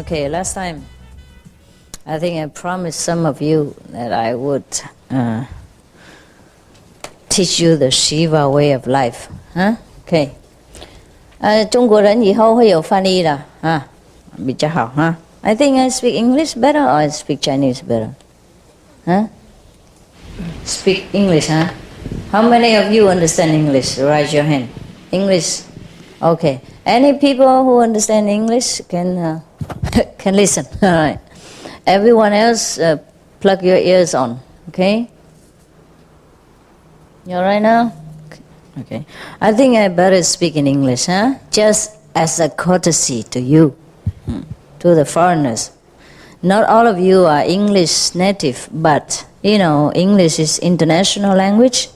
Okay, last time, I think I promised some of you that I would teach you the Shiva way of life. Huh? Okay. 中国人以后会有翻译的啊，比较好哈。I think I speak English better or I speak Chinese better? Huh? Speak English, huh? How many of you understand English? Raise your hand. English. Okay. Any people who understand English can can listen. All right. Everyone else, plug your ears on. Okay. You all right now? Okay. I think I better speak in English, huh? Just as a courtesy to you, to the foreigners. Not all of you are English native, but you know, English is international language.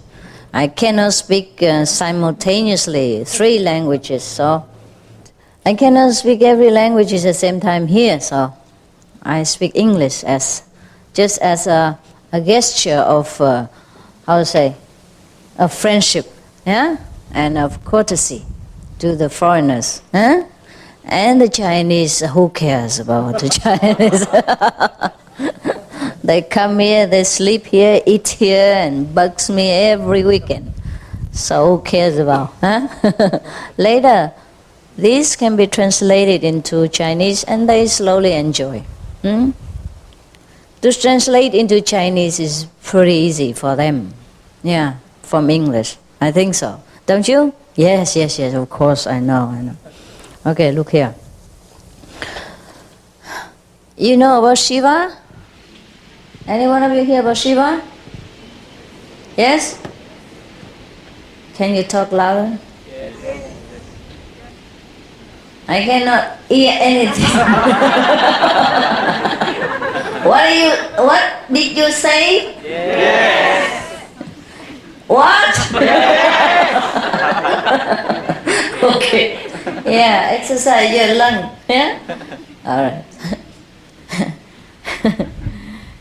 I cannot speak simultaneously 3 languages, so I cannot speak every language at the same time here, so I speak English as just as a gesture of how to say, of friendship, yeah, and of courtesy to the foreigners, huh? And the Chinese, who cares about the Chinese? They come here, they sleep here, eat here, and bugs me every weekend. So who cares about, huh? Later, these can be translated into Chinese, and they slowly enjoy. To translate into Chinese is pretty easy for them, yeah, from English. I think so. Don't you? Yes, yes, yes, of course, I know. Okay, look here. You know about Shiva? Any one of you hear about Shiva? Yes? Can you talk louder? Yes. I cannot hear anything. What did you say? Yes. What? Yes. Okay. Yeah, exercise your lung. Yeah? All right.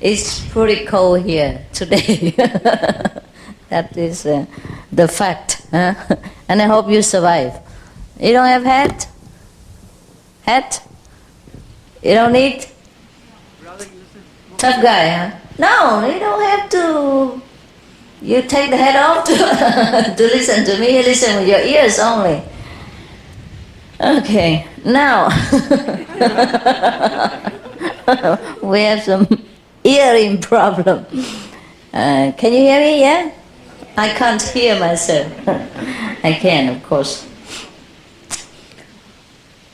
It's pretty cold here today. That is the fact. Huh? And I hope you survive. You don't have hat? Hat? You don't need? Tough guy, huh? No, you don't have to. You take the hat off to listen to me. You listen with your ears only. Okay, now we have some hearing problem. Can you hear me? Yeah? I can't hear myself. I can, of course.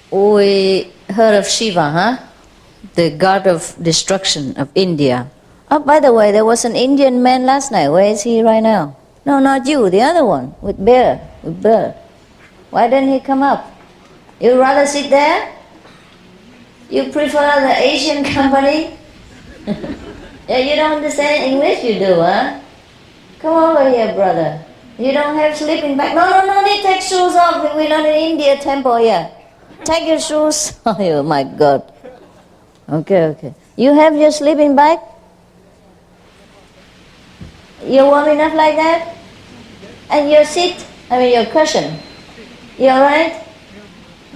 We heard of Shiva, huh? The god of destruction of India. Oh, by the way, there was an Indian man last night. Where is he right now? No, not you, the other one, with bear. Why didn't he come up? You'd rather sit there? You prefer the Asian company? Yeah, you don't understand English, you do, huh? Come over here, brother. You don't have sleeping bag? No, need take shoes off. We're not in India temple here. Take your shoes. Oh my God. Okay. You have your sleeping bag? You're warm enough like that? And your seat? Your cushion? You alright?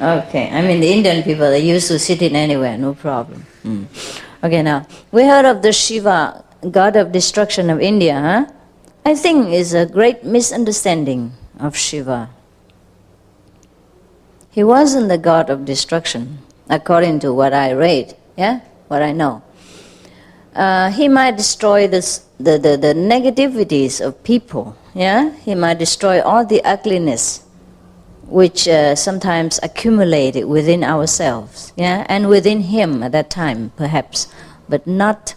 Okay, the Indian people, they used to sit in anywhere, no problem. Okay, now, we heard of the Shiva, god of destruction of India, huh? I think it's a great misunderstanding of Shiva. He wasn't the god of destruction, according to what I read, yeah? What I know. He might destroy the negativities of people, yeah? He might destroy all the ugliness which sometimes accumulated within ourselves, yeah, and within him at that time, perhaps, but not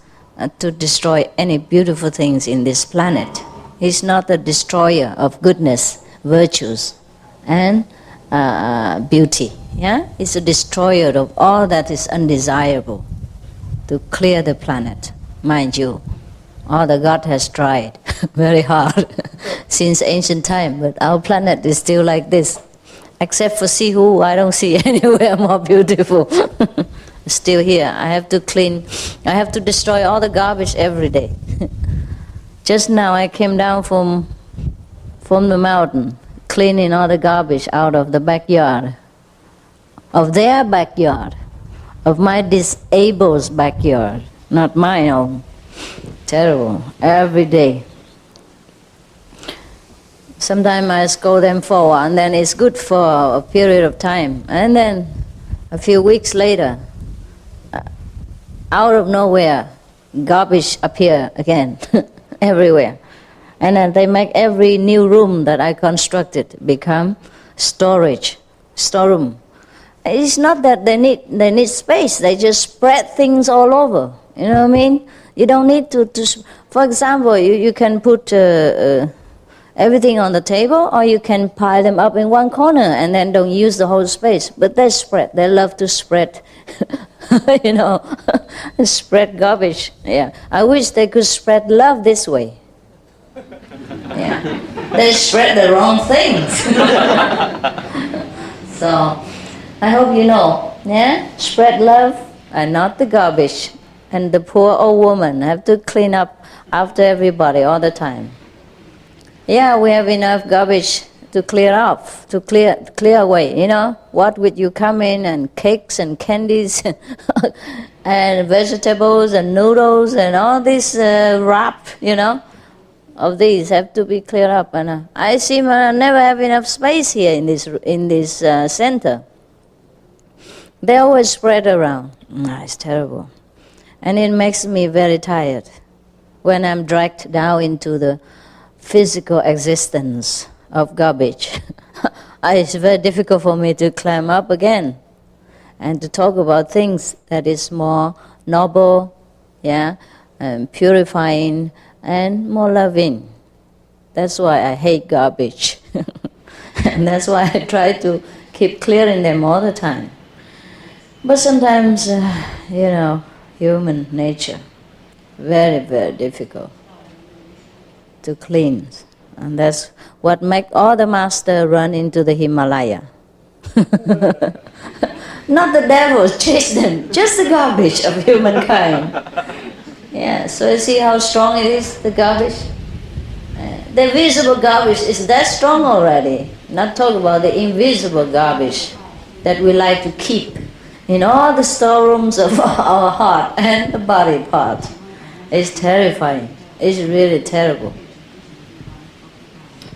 to destroy any beautiful things in this planet. He's not the destroyer of goodness, virtues, and beauty, yeah? He's a destroyer of all that is undesirable, to clear the planet, mind you. All the God has tried very hard since ancient time, but our planet is still like this. Except for Sihu, I don't see anywhere more beautiful. Still here. I have to destroy all the garbage every day. Just now I came down from the mountain, cleaning all the garbage out of the backyard, of their backyard. of my disabled backyard, not my own. Terrible. Every day. Sometimes I scold them for a while, and then it's good for a period of time. And then a few weeks later, out of nowhere, garbage appear again, everywhere. And then they make every new room that I constructed become storeroom. It's not that they need space, they just spread things all over. You know what I mean? You don't need to for example, you can put everything on the table, or you can pile them up in one corner and then don't use the whole space. But they spread, they love to spread, you know, spread garbage. Yeah, I wish they could spread love this way. Yeah, they spread the wrong things. So, I hope you know, yeah, spread love and not the garbage. And the poor old woman have to clean up after everybody all the time. Yeah, we have enough garbage to clear off, to clear away, you know. What would you come in, and cakes and candies and vegetables and noodles and all this wrap, you know, of these have to be cleared up. And I seem never have enough space here in this center. They always spread around. It's terrible. And it makes me very tired when I'm dragged down into the physical existence of garbage. It's very difficult for me to climb up again and to talk about things that is more noble, yeah, and purifying and more loving. That's why I hate garbage. And that's why I try to keep clearing them all the time. But sometimes, you know, human nature, very, very difficult to clean. And that's what makes all the masters run into the Himalaya. Not the devil chase them, just the garbage of humankind. Yeah, so you see how strong it is, the garbage? The visible garbage is that strong already. Not talk about the invisible garbage that we like to keep in all the storerooms of our heart and the body part. It's terrifying. It's really terrible.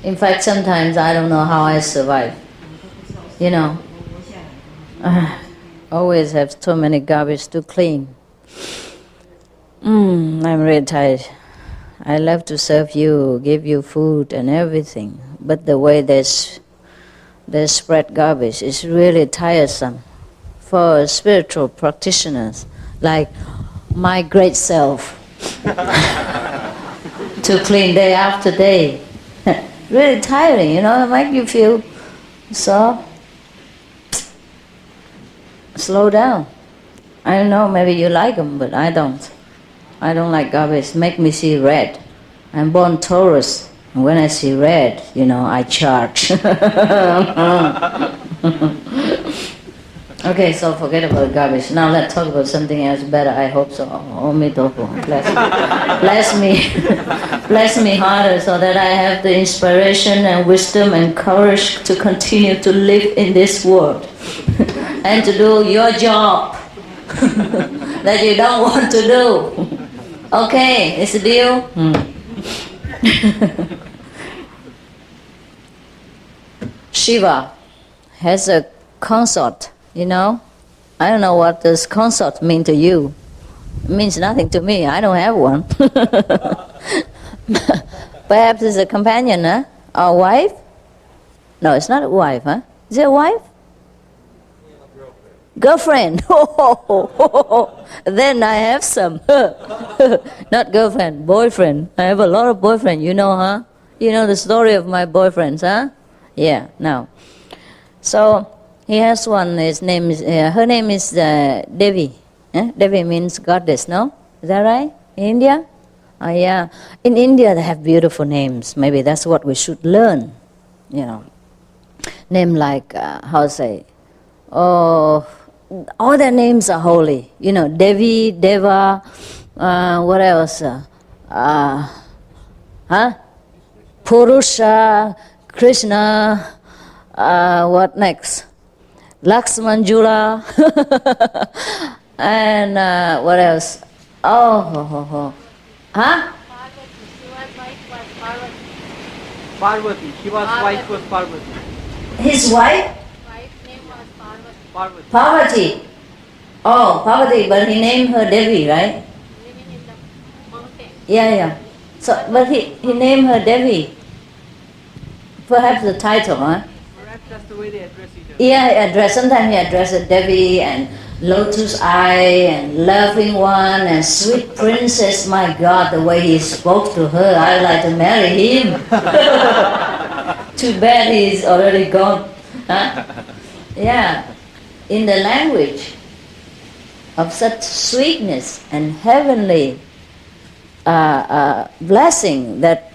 In fact, sometimes I don't know how I survive. You know, always have so many garbage to clean. I'm really tired. I love to serve you, give you food and everything, but the way they spread garbage is really tiresome for spiritual practitioners like my great self to clean day after day. Really tiring, you know, it makes you feel so. Slow down. I don't know, maybe you like them, but I don't. I don't like garbage. Make me see red. I'm born Taurus, and when I see red, you know, I charge. Okay, so forget about garbage. Now let's talk about something else better. I hope so. Bless me harder so that I have the inspiration and wisdom and courage to continue to live in this world and to do your job that you don't want to do. Okay, it's a deal? Shiva has a consort, you know. I don't know what this consort mean to you. It means nothing to me. I don't have one. Perhaps it's a companion, huh? Or a wife? No, it's not a wife, huh? Is it a wife? Girlfriend. Then I have some. Not girlfriend, boyfriend. I have a lot of boyfriends, you know, huh? You know the story of my boyfriends, huh? Yeah, now. So he has one. His name is. Her name is Devi. Devi means goddess. No, is that right? In India? Oh yeah. In India they have beautiful names. Maybe that's what we should learn. You know, name like how to say? Oh, all their names are holy. You know, Devi, Deva. What else? Purusha, Krishna. What next? Laxmanjula, and what else? Oh. Huh? Parvati. Shiva's wife was Parvati. His wife? Wife's name was Parvati. Parvati. Parvati. Oh, Parvati, but he named her Devi, right? Living in the mountain. Yeah. So, but he named her Devi. Perhaps the title, huh? Perhaps that's the way they address each other. Yeah, sometimes he addressed Devi and lotus eye and loving one and sweet princess. My God, the way he spoke to her, I'd like to marry him. Too bad he's already gone. Huh? Yeah, in the language of such sweetness and heavenly blessing that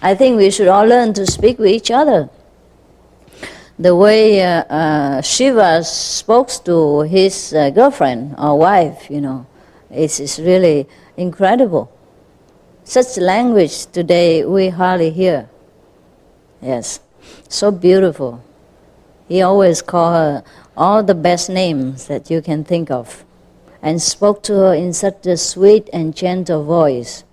I think we should all learn to speak with each other. The way Shiva spoke to his girlfriend or wife, it's really incredible. Such language today we hardly hear. Yes, so beautiful. He always called her all the best names that you can think of and spoke to her in such a sweet and gentle voice.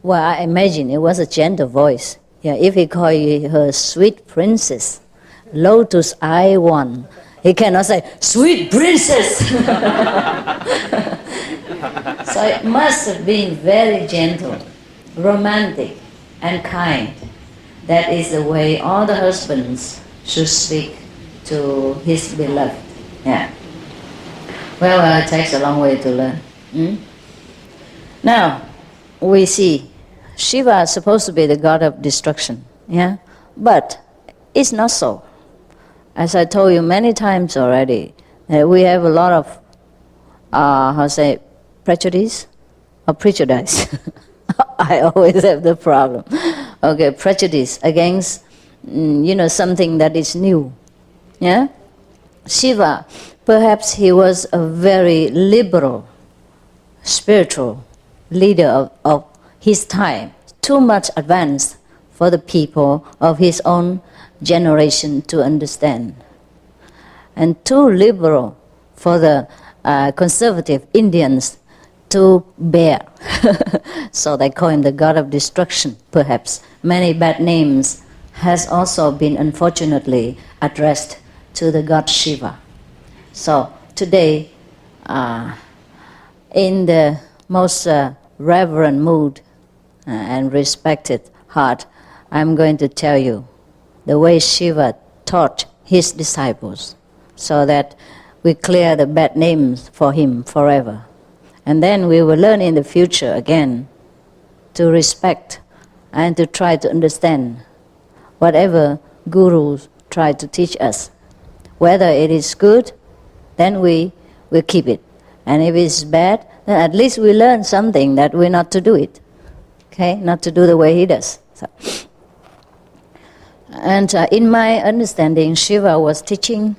Well, I imagine it was a gentle voice. Yeah, if he called her sweet princess, lotus eye one, he cannot say, sweet princess. So it must have been very gentle, romantic, and kind. That is the way all the husbands should speak to his beloved. Yeah. Well, it takes a long way to learn. Now, we see Shiva is supposed to be the god of destruction. Yeah, but it's not so. As I told you many times already, we have a lot of, prejudice or prejudice. I always have the problem. Okay, prejudice against, something that is new. Yeah? Shiva, perhaps he was a very liberal, spiritual leader of his time, too much advanced for the people of his own generation to understand, and too liberal for the conservative Indians to bear. So they call him the god of destruction, perhaps. Many bad names has also been unfortunately addressed to the god Shiva. So today, in the most reverent mood and respected heart, I'm going to tell you the way Shiva taught his disciples so that we clear the bad names for him forever. And then we will learn in the future again to respect and to try to understand whatever gurus try to teach us. Whether it is good, then we will keep it. And if it's bad, then at least we learn something that we're not to do it. Okay? Not to do the way he does. So. And in my understanding, Shiva was teaching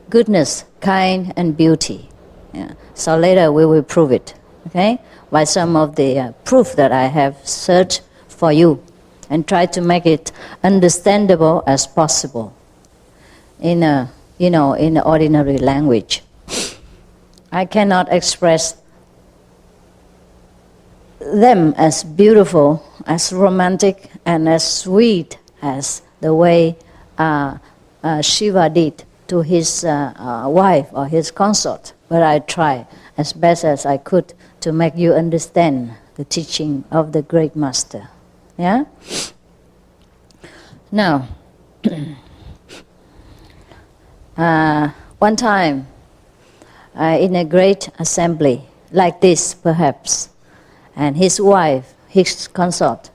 goodness, kind, and beauty. Yeah. So later we will prove it, okay, by some of the proof that I have searched for you, and try to make it understandable as possible in in the ordinary language. I cannot express them as beautiful, as romantic, and as sweet as the way Shiva did to his wife or his consort. But I try as best as I could to make you understand the teaching of the great master. Yeah? Now, one time in a great assembly, like this perhaps, and his wife, his consort,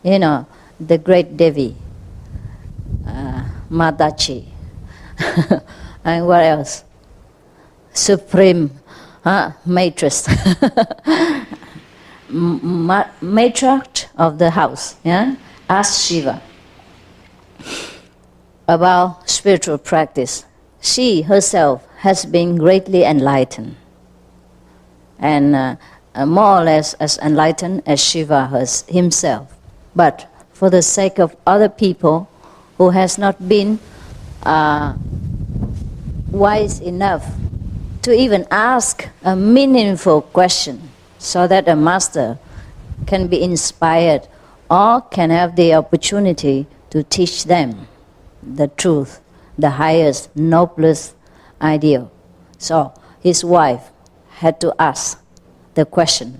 the great Devi, Mataji, and what else? Supreme matress, matriarch of the house, yeah? Asked Shiva about spiritual practice. She herself has been greatly enlightened, and more or less as enlightened as Shiva himself. But for the sake of other people who has not been wise enough to even ask a meaningful question so that a master can be inspired or can have the opportunity to teach them the truth, the highest, noblest ideal. So his wife had to ask the question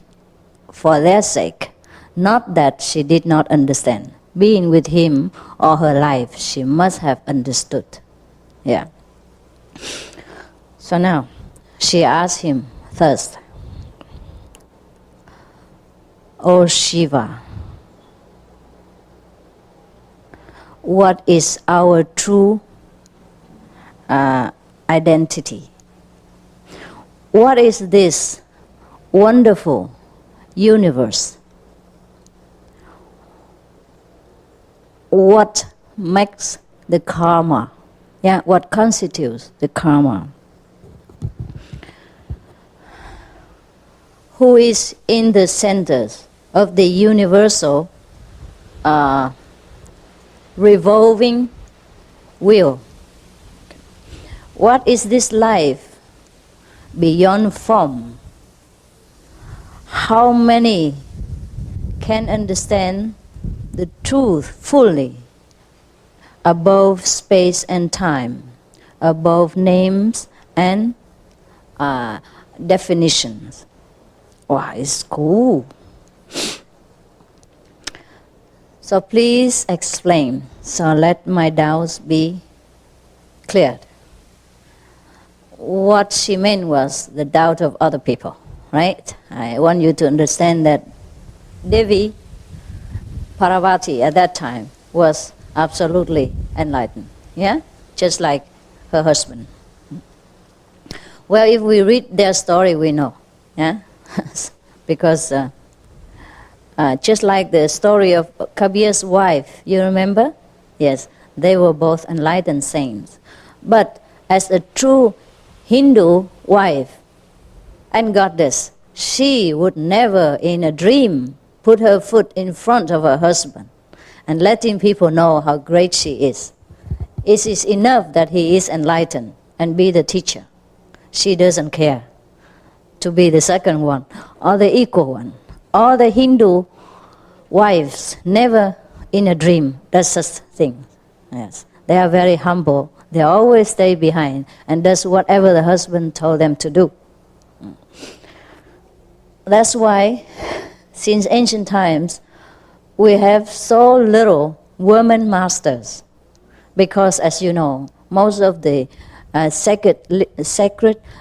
for their sake, not that she did not understand. Being with him all her life, she must have understood. Yeah. So now, she asked him first, "O Shiva, what is our true identity? What is this wonderful universe? What makes the karma? Yeah, what constitutes the karma? Who is in the center of the universal revolving wheel? What is this life beyond form? How many can understand the truth fully, above space and time, above names and definitions?" Wow, it's cool. So please explain, so let my doubts be cleared. What she meant was the doubt of other people, right? I want you to understand that Devi Parvati at that time was absolutely enlightened, yeah? Just like her husband. Well, if we read their story, we know, yeah? Because just like the story of Kabir's wife, you remember? Yes, they were both enlightened saints. But as a true Hindu wife and goddess, she would never in a dream put her foot in front of her husband and letting people know how great she is. It is enough that he is enlightened and be the teacher. She doesn't care to be the second one or the equal one. All the Hindu wives never in a dream does such things. Yes, they are very humble. They always stay behind and does whatever the husband told them to do. That's why, since ancient times, we have so little women masters, because, as you know, most of the sacred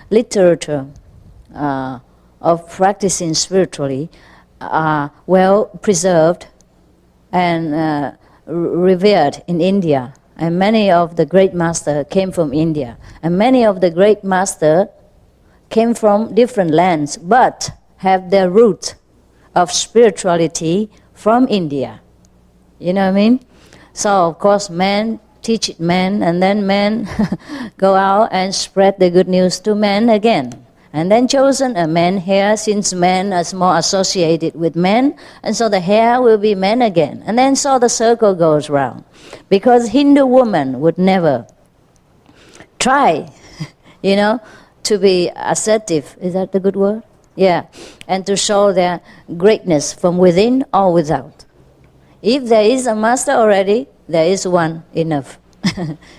literature of practicing spiritually are well preserved and revered in India. And many of the great masters came from India. And many of the great masters came from different lands, but have their root of spirituality from India. You know what I mean? So, of course, men teach men, and then men go out and spread the good news to men again. And then chosen a man here, since men is more associated with men, and so the hair will be men again. And then so the circle goes round. Because Hindu women would never try, to be assertive. Is that the good word? Yeah. And to show their greatness from within or without. If there is a master already, there is one enough.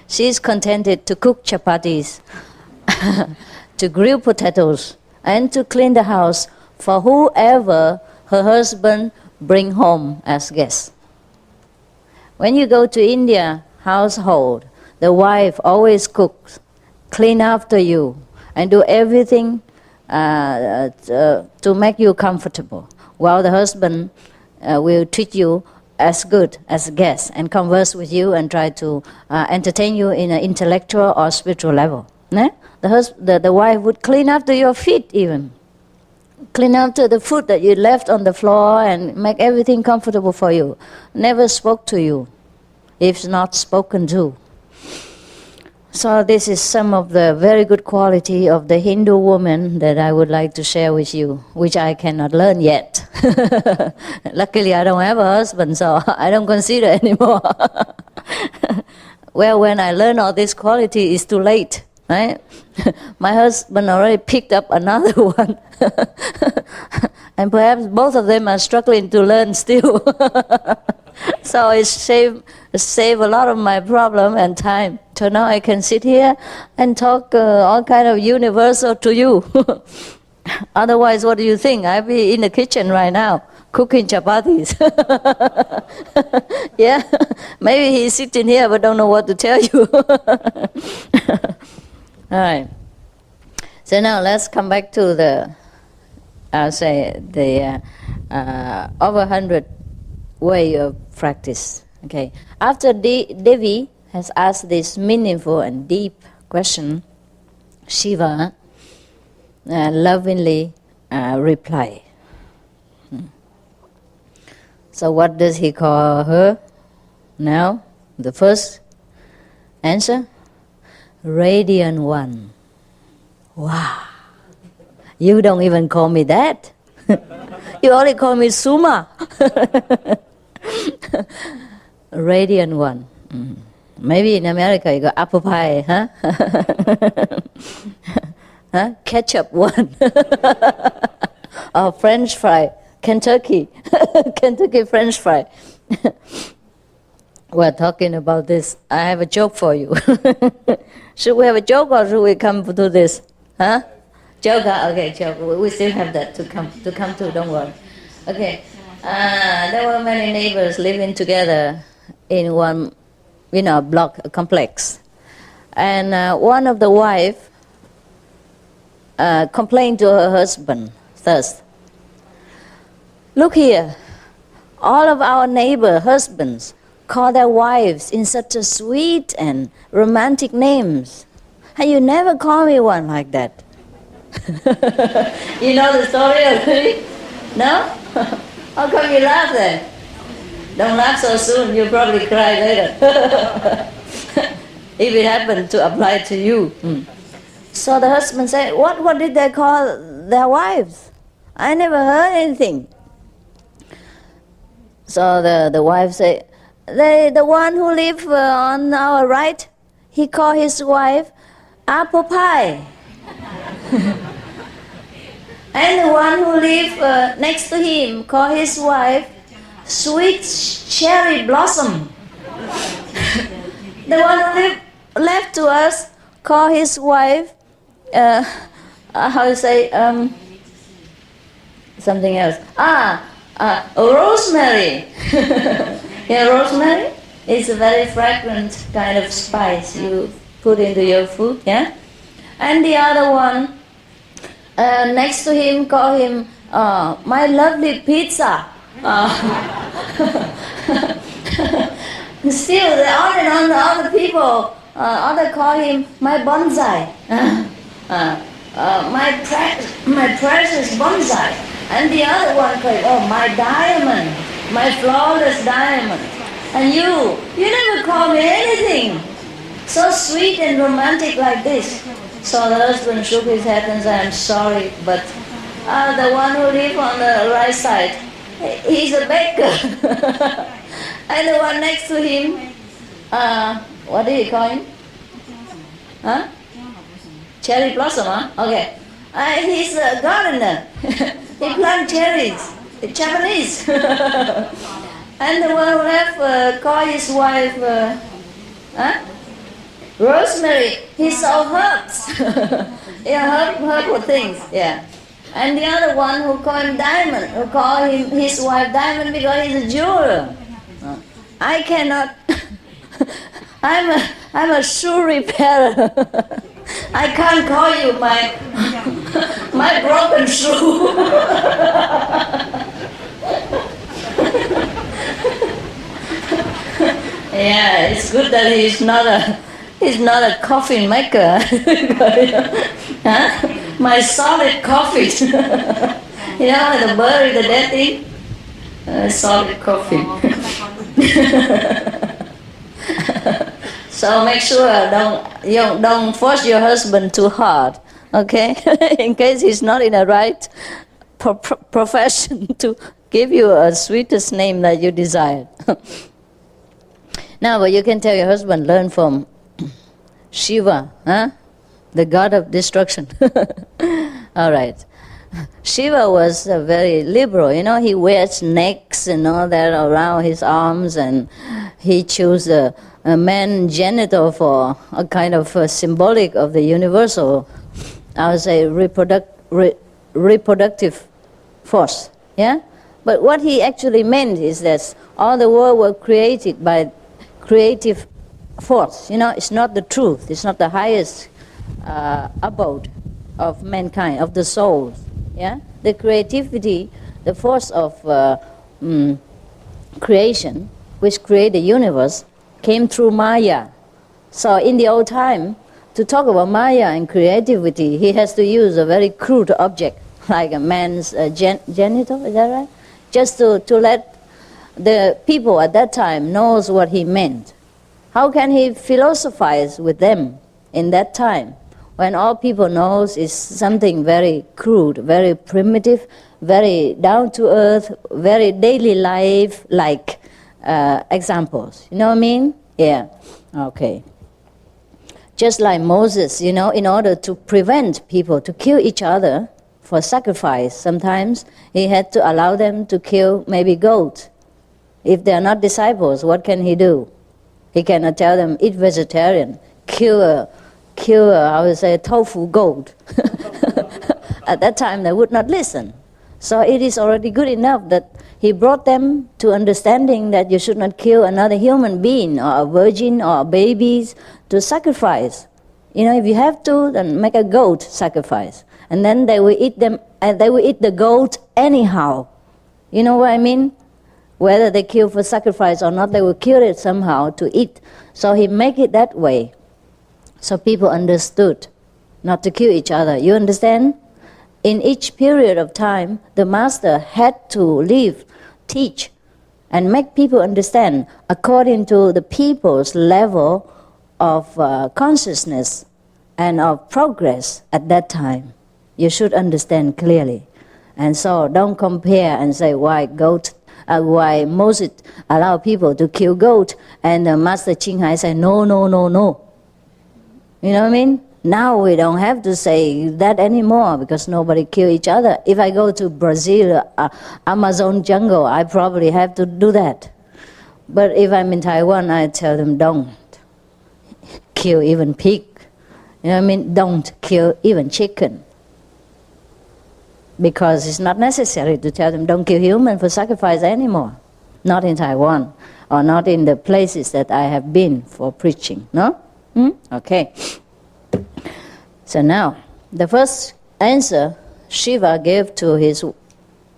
She is contented to cook chapatis, to grill potatoes, and to clean the house for whoever her husband bring home as guests. When you go to India household, the wife always cooks, clean after you, and do everything to make you comfortable, while the husband will treat you as good as a guest and converse with you and try to entertain you in an intellectual or spiritual level. The wife would clean after your feet even. Clean after the food that you left on the floor and make everything comfortable for you. Never spoke to you if not spoken to. So this is some of the very good quality of the Hindu woman that I would like to share with you, which I cannot learn yet. Luckily I don't have a husband, so I don't consider anymore. Well, when I learn all this quality, it's too late. right? My husband already picked up another one. And perhaps both of them are struggling to learn still. So it save a lot of my problem and time. So now I can sit here and talk all kind of universal to you. Otherwise, what do you think? I'd be in the kitchen right now cooking chapatis. Yeah, maybe he's sitting here but don't know what to tell you. All right. So now let's come back to the, I'll say the over 100 way of practice. Okay. After Devi has asked this meaningful and deep question, Shiva lovingly reply. So what does he call her now? The first answer? Radiant one. Wow. You don't even call me that. You only call me Suma. Radiant one. Maybe in America you got apple pie, huh? Huh? Ketchup one. Or French fry. Kentucky. Kentucky French fry. We're talking about this. I have a joke for you. Should we have a joke or should we come to this? Huh? Joke? Okay, joke. We still have that to come to, don't worry. Okay. There were many neighbors living together in one, block, a complex. And one of the wife complained to her husband thus, "Look here, all of our neighbor husbands call their wives in such a sweet and romantic names, and you never call me one like that." You know the story already? No? How come you laugh then? Don't laugh so soon, you'll probably cry later. If it happened to apply to you. So the husband said, what did they call their wives? I never heard anything. So the wife said, the one who lives on our right, he called his wife apple pie. And the one who lives next to him called his wife sweet cherry blossom. The one who lived left to us called his wife, how to say, something else. Rosemary. Yeah, rosemary is a very fragrant kind of spice you put into your food, yeah? And the other one next to him call him my lovely pizza. Still, on and on, the other people, other call him my bonsai. My precious bonsai. And the other one called, my diamond, my flawless diamond. And you never call me anything so sweet and romantic like this. So the husband shook his head and said, I'm sorry, but the one who lives on the right side, he's a baker. And the one next to him, what do you call him? Huh? Cherry blossom, huh? Okay. He's a gardener. He plants cherries, Japanese. And the one who left called his wife, Rosemary. He sold herbs. Yeah, herbal things, yeah. And the other one who called him Diamond, who called his wife Diamond because he's a jeweler. I cannot. I'm a shoe repairer. I can't call you my broken shoe. Yeah, it's good that he's not a coffin maker. Huh? My solid coffin. The bury the dead thing. Solid coffin. So make sure don't force your husband too hard, okay? In case he's not in the right profession to give you a sweetest name that you desire. Now, but you can tell your husband, learn from Shiva, huh? the god of destruction. All right. Shiva was very liberal, you know, he wears snakes and all that around his arms, and he chose a man genital for a kind of symbolic of the universal, I would say, reproductive force, yeah? But what he actually meant is that all the world were created by creative force, you know, it's not the truth, it's not the highest abode of mankind, of the souls, yeah? The creativity, the force of creation, which created the universe, came through Maya. So in the old time, to talk about Maya and creativity, he has to use a very crude object, like a man's genital, is that right? Just to let the people at that time knows what he meant. How can he philosophize with them in that time, when all people knows is something very crude, very primitive, very down to earth, very daily life like examples. You know what I mean? Yeah. Okay. Just like Moses, you know, in order to prevent people to kill each other for sacrifice, sometimes he had to allow them to kill maybe goat. If they are not disciples, what can he do? He cannot tell them, eat vegetarian, kill a I would say, tofu goat. At that time, they would not listen. So it is already good enough that he brought them to understanding that you should not kill another human being or a virgin or babies to sacrifice. You know, if you have to, then make a goat sacrifice. And then they will eat them, and they will eat the goat anyhow. You know what I mean? Whether they kill for sacrifice or not, they will kill it somehow to eat. So he make it that way. So people understood not to kill each other. You understand? In each period of time, the master had to live, teach, and make people understand according to the people's level of consciousness and of progress at that time. You should understand clearly. And so don't compare and say why Moses allowed people to kill goat, and Master Ching Hai said no, no, no, no. You know what I mean? Now we don't have to say that anymore because nobody kill each other. If I go to Brazil, Amazon jungle, I probably have to do that. But if I'm in Taiwan, I tell them don't kill even pig. You know what I mean? Don't kill even chicken. Because it's not necessary to tell them don't kill human for sacrifice anymore. Not in Taiwan or not in the places that I have been for preaching. No? Okay. So now, the first answer Shiva gave to his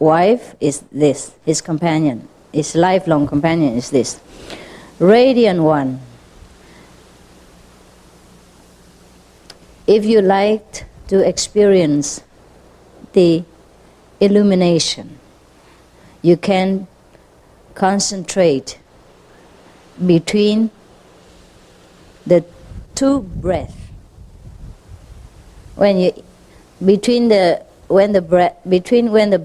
wife is this, his companion, his lifelong companion is this. Radiant one, if you like to experience the illumination, you can concentrate between the two breaths. When the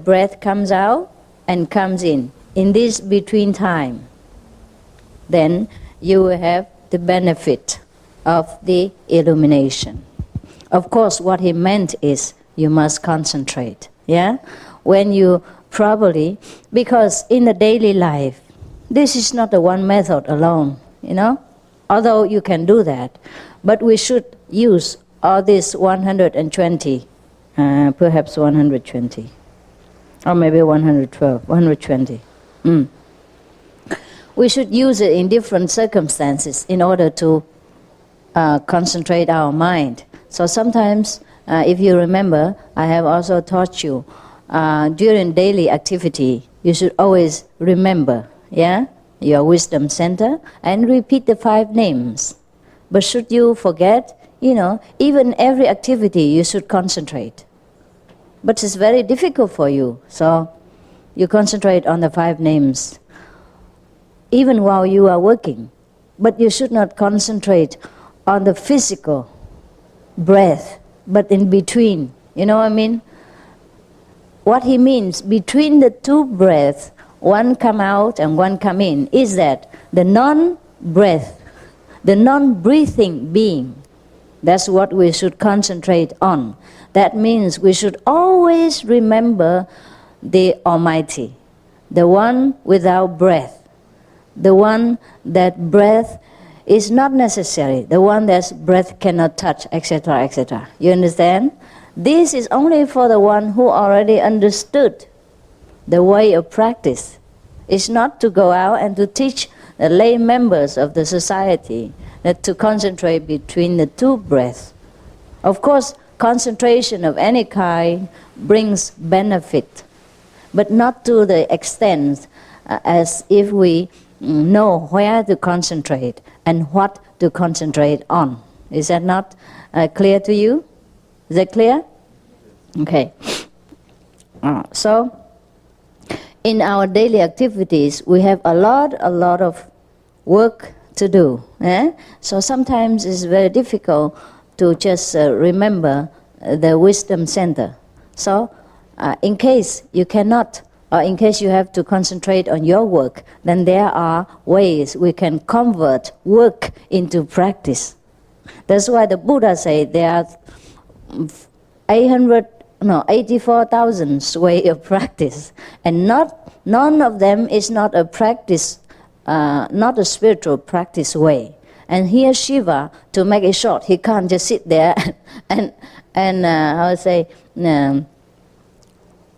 breath comes out and comes in this between time, then you will have the benefit of the illumination. Of course, what he meant is you must concentrate. Yeah, when you probably, because in the daily life, this is not the one method alone. You know. Although you can do that, but we should use all these 120, perhaps 120, or maybe 112, 120. We should use it in different circumstances in order to concentrate our mind. So sometimes, if you remember, I have also taught you, during daily activity, you should always remember, yeah? Your wisdom center, and repeat the 5 names. But should you forget, you know, even every activity you should concentrate. But it's very difficult for you, so you concentrate on the 5 names, even while you are working. But you should not concentrate on the physical breath, but in between. You know what I mean? What he means, between the 2 breaths, one come out and one come in, is that the non-breath, the non-breathing being That's what we should concentrate on. That means we should always remember the Almighty, the one without breath, the one that breath is not necessary, the one that breath cannot touch, etc., etc. You understand? This is only for the one who already understood the way of practice. It's not to go out and to teach the lay members of the society that to concentrate between the two breaths. Of course, concentration of any kind brings benefit, but not to the extent as if we know where to concentrate and what to concentrate on. Is that not clear to you? Is that clear? Okay. So, in our daily activities, we have a lot of work to do. So sometimes it's very difficult to just remember the wisdom center. So, in case you cannot, or in case you have to concentrate on your work, then there are ways we can convert work into practice. That's why the Buddha said there are 84,000 ways of practice, and none of them is not a practice, not a spiritual practice way. And here Shiva, to make it short, he can't just sit there and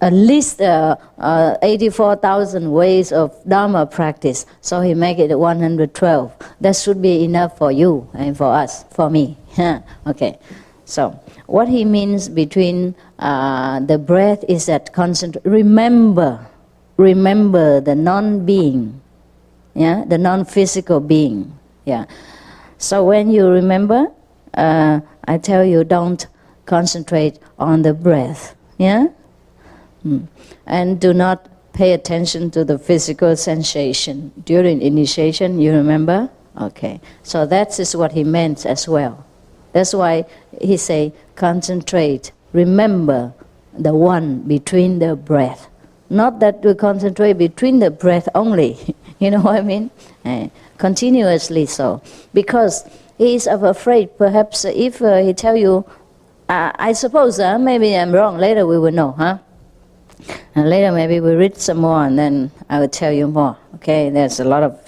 at least 84,000 ways of Dharma practice. So he make it 112. That should be enough for you and for us, for me. Okay. So what he means between the breath is that remember the non-being, the non-physical being. So when you remember, I tell you, don't concentrate on the breath. And do not pay attention to the physical sensation. During initiation, you remember? Okay. So that is what he meant as well. That's why he say, concentrate, remember the one between the breath. Not that we concentrate between the breath only, you know what I mean? Continuously so. Because he is afraid, perhaps if he tell you, I suppose, maybe I'm wrong, later we will know, And later maybe we read some more and then I will tell you more. Okay, there's a lot of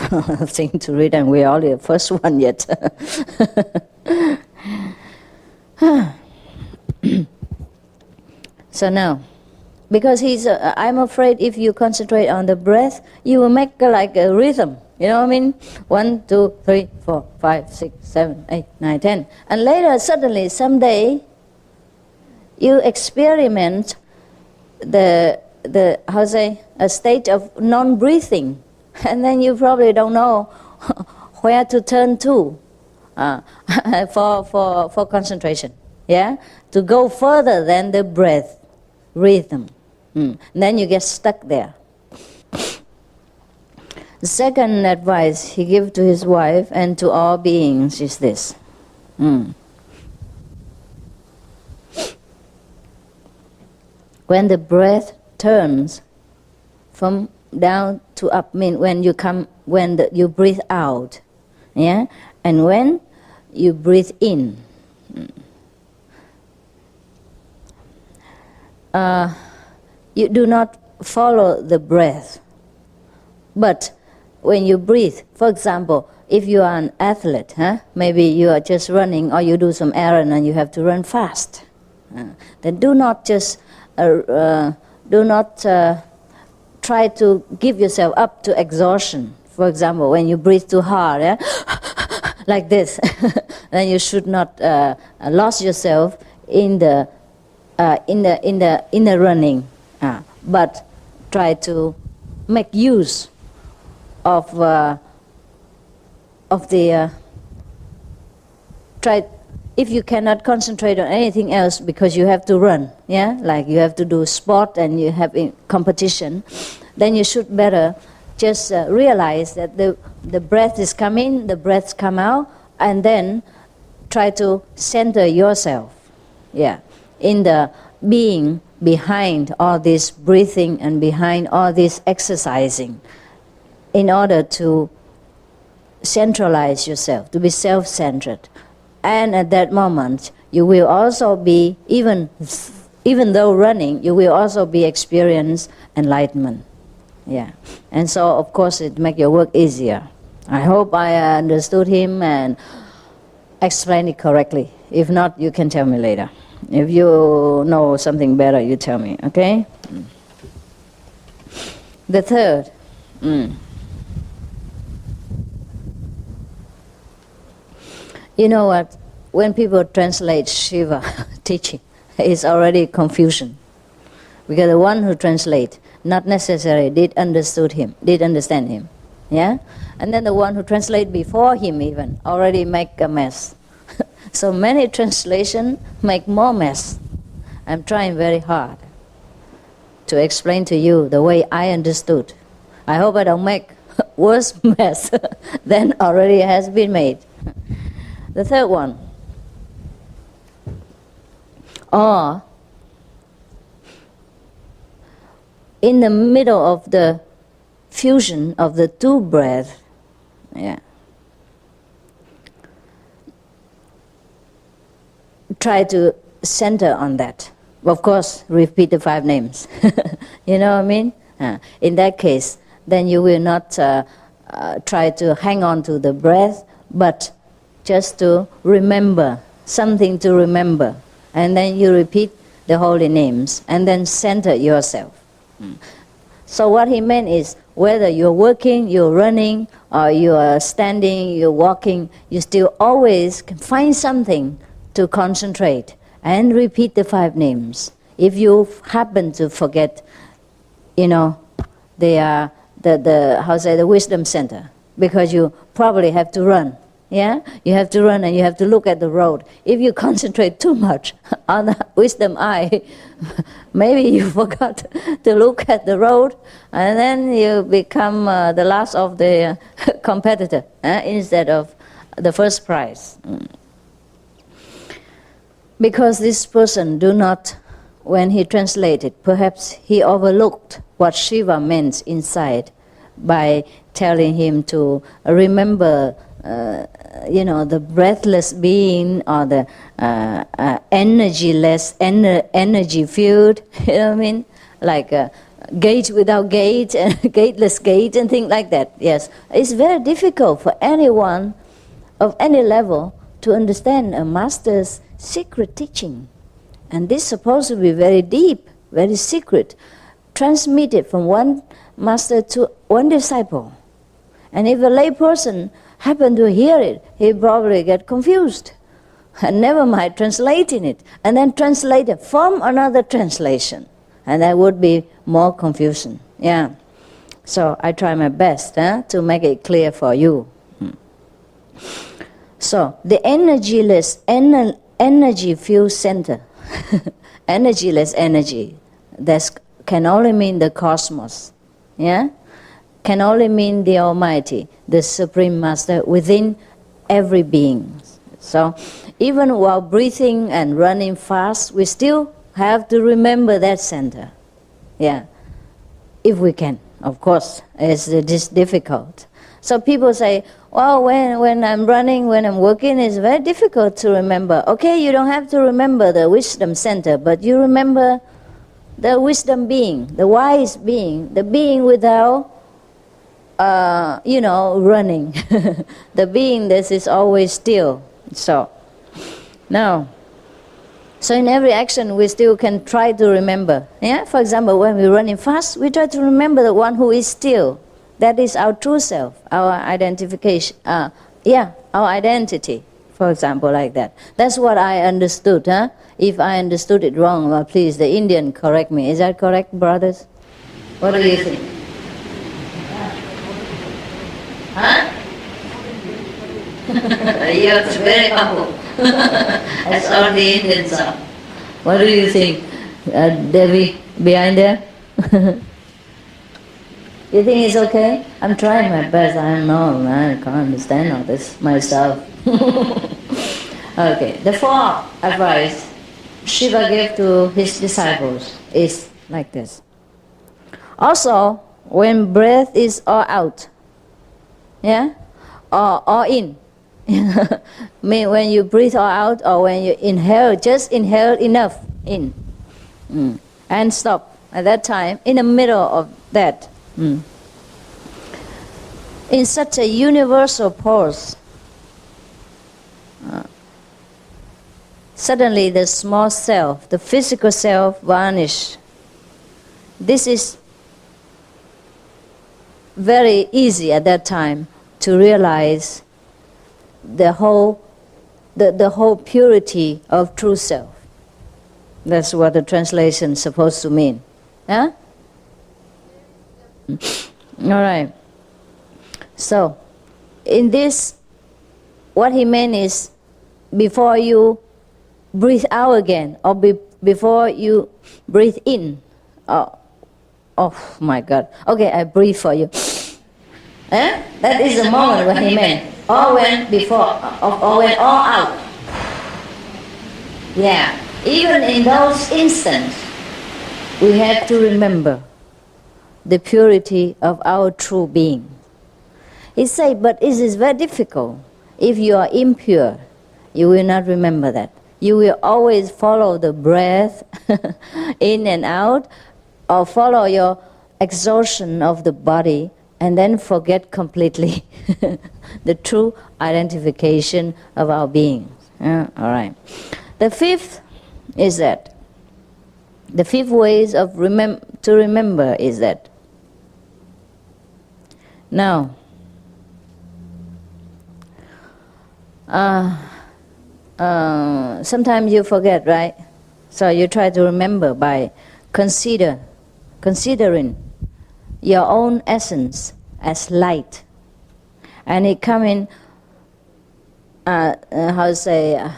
things to read and we're only the first one yet. So now, because I'm afraid if you concentrate on the breath, you will make like a rhythm. You know what I mean? 1, 2, 3, 4, 5, 6, 7, 8, 9, 10. And later, suddenly, someday, you experiment a state of non-breathing, and then you probably don't know where to turn to for concentration. To go further than the breath rhythm. Then you get stuck there. The second advice he gives to his wife and to all beings is this. When the breath turns from down to up, mean when you breathe out, and when you breathe in, you do not follow the breath. But when you breathe, for example, if you are an athlete, maybe you are just running or you do some errand and you have to run fast, then do not just try to give yourself up to exhaustion. For example, when you breathe too hard, like this, then you should not lose yourself in the running, but try to make use of the try. If you cannot concentrate on anything else because you have to run, like you have to do sport and you have competition, then you should better just realize that the breath is coming, the breaths come out, and then try to center yourself, in the being behind all this breathing and behind all this exercising, in order to centralize yourself, to be self-centered. And at that moment, you will also be, even though running, you will also be experience enlightenment. Yeah. And so, of course, it makes your work easier. I hope I understood him and explained it correctly. If not, you can tell me later. If you know something better, you tell me, okay? The third. You know what? When people translate Shiva teaching, it's already confusion. Because the one who translate not necessarily did understand him. Yeah? And then the one who translate before him even already make a mess. So many translation make more mess. I'm trying very hard to explain to you the way I understood. I hope I don't make worse mess than already has been made. The third one. Or in the middle of the fusion of the two breaths, yeah, try to center on that. Of course, repeat the 5 names. You know what I mean? In that case, then you will not try to hang on to the breath, but just to remember, something to remember. And then you repeat the holy names, and then center yourself. So what he meant is, whether you're working, you're running, or you're standing, you're walking, you still always can find something to concentrate and repeat the 5 names. If you happen to forget, you know, the wisdom center, because you probably have to run. Yeah, you have to run and you have to look at the road. If you concentrate too much on the wisdom eye, maybe you forgot to look at the road, and then you become the last of the competitor instead of the first prize. Because this person do not, when he translated, perhaps he overlooked what Shiva meant inside by telling him to remember the breathless being, or the energyless, energy field, you know what I mean? Like a gate without gate, and gateless gate, and things like that. Yes, it's very difficult for anyone of any level to understand a master's secret teaching. And this is supposed to be very deep, very secret, transmitted from one master to one disciple. And if a lay person happen to hear it, he probably get confused. And never mind translating it, and then translate it from another translation. And that would be more confusion. Yeah. So I try my best to make it clear for you. So the energyless, energy field center, energyless energy, that can only mean the cosmos. Yeah? Can only mean the Almighty, the Supreme Master within every being. So even while breathing and running fast, we still have to remember that center. Yeah, if we can. Of course, it's difficult. So people say, well, when I'm running, when I'm working, it's very difficult to remember. Okay, you don't have to remember the wisdom center, but you remember the wisdom being, the wise being, the being without running, the being that is always still. So in every action we still can try to remember. Yeah, for example, when we're running fast, we try to remember the one who is still. That is our true self, our identification. Our identity. For example, like that. That's what I understood. If I understood it wrong, well, please, the Indian correct me. Is that correct, brothers? What do you think? Huh? You're very humble. That's all the Indians are. What do you think, Devi, behind there? You think it's okay? I'm trying my best. I know, man, I can't understand all this myself. Okay, the 4th advice Shiva gave to his disciples is like this. Also, when breath is all out, yeah, or in, When you breathe out or when you inhale, just inhale enough in. And stop at that time, in the middle of that. In such a universal pause, suddenly the small self, the physical self, vanish. This is very easy at that time to realize the whole purity of true self. That's what the translation is supposed to mean. Huh? All right. So, in this, what he meant is, before you breathe out again, or before you breathe in. Oh my God. Okay, I breathe for you. That is the moment when he meant. Or when before, or when all out. Yeah. Even in those instants, we have to remember the purity of our true being. He said, but it is very difficult. If you are impure, you will not remember that. You will always follow the breath in and out, or follow your exhaustion of the body, and then forget completely the true identification of our being. All right. The fifth is that, the fifth ways of to remember is that, now, sometimes you forget, right? So you try to remember by considering your own essence as light, and it coming,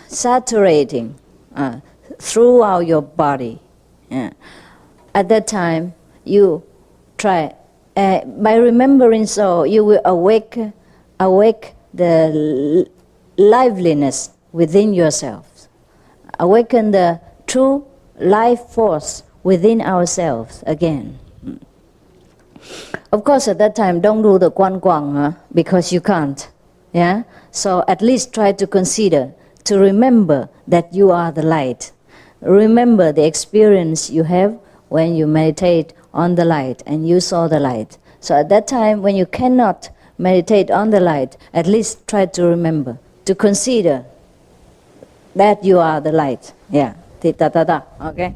saturating throughout your body. Yeah. At that time, you try, by remembering so, you will awake the liveliness within yourselves, awaken the true life force within ourselves again. Of course, at that time, don't do the guan, because you can't. Yeah. So at least try to consider, to remember that you are the light. Remember the experience you have when you meditate on the light and you saw the light. So at that time, when you cannot meditate on the light, at least try to remember, to consider that you are the light. Yeah. Okay?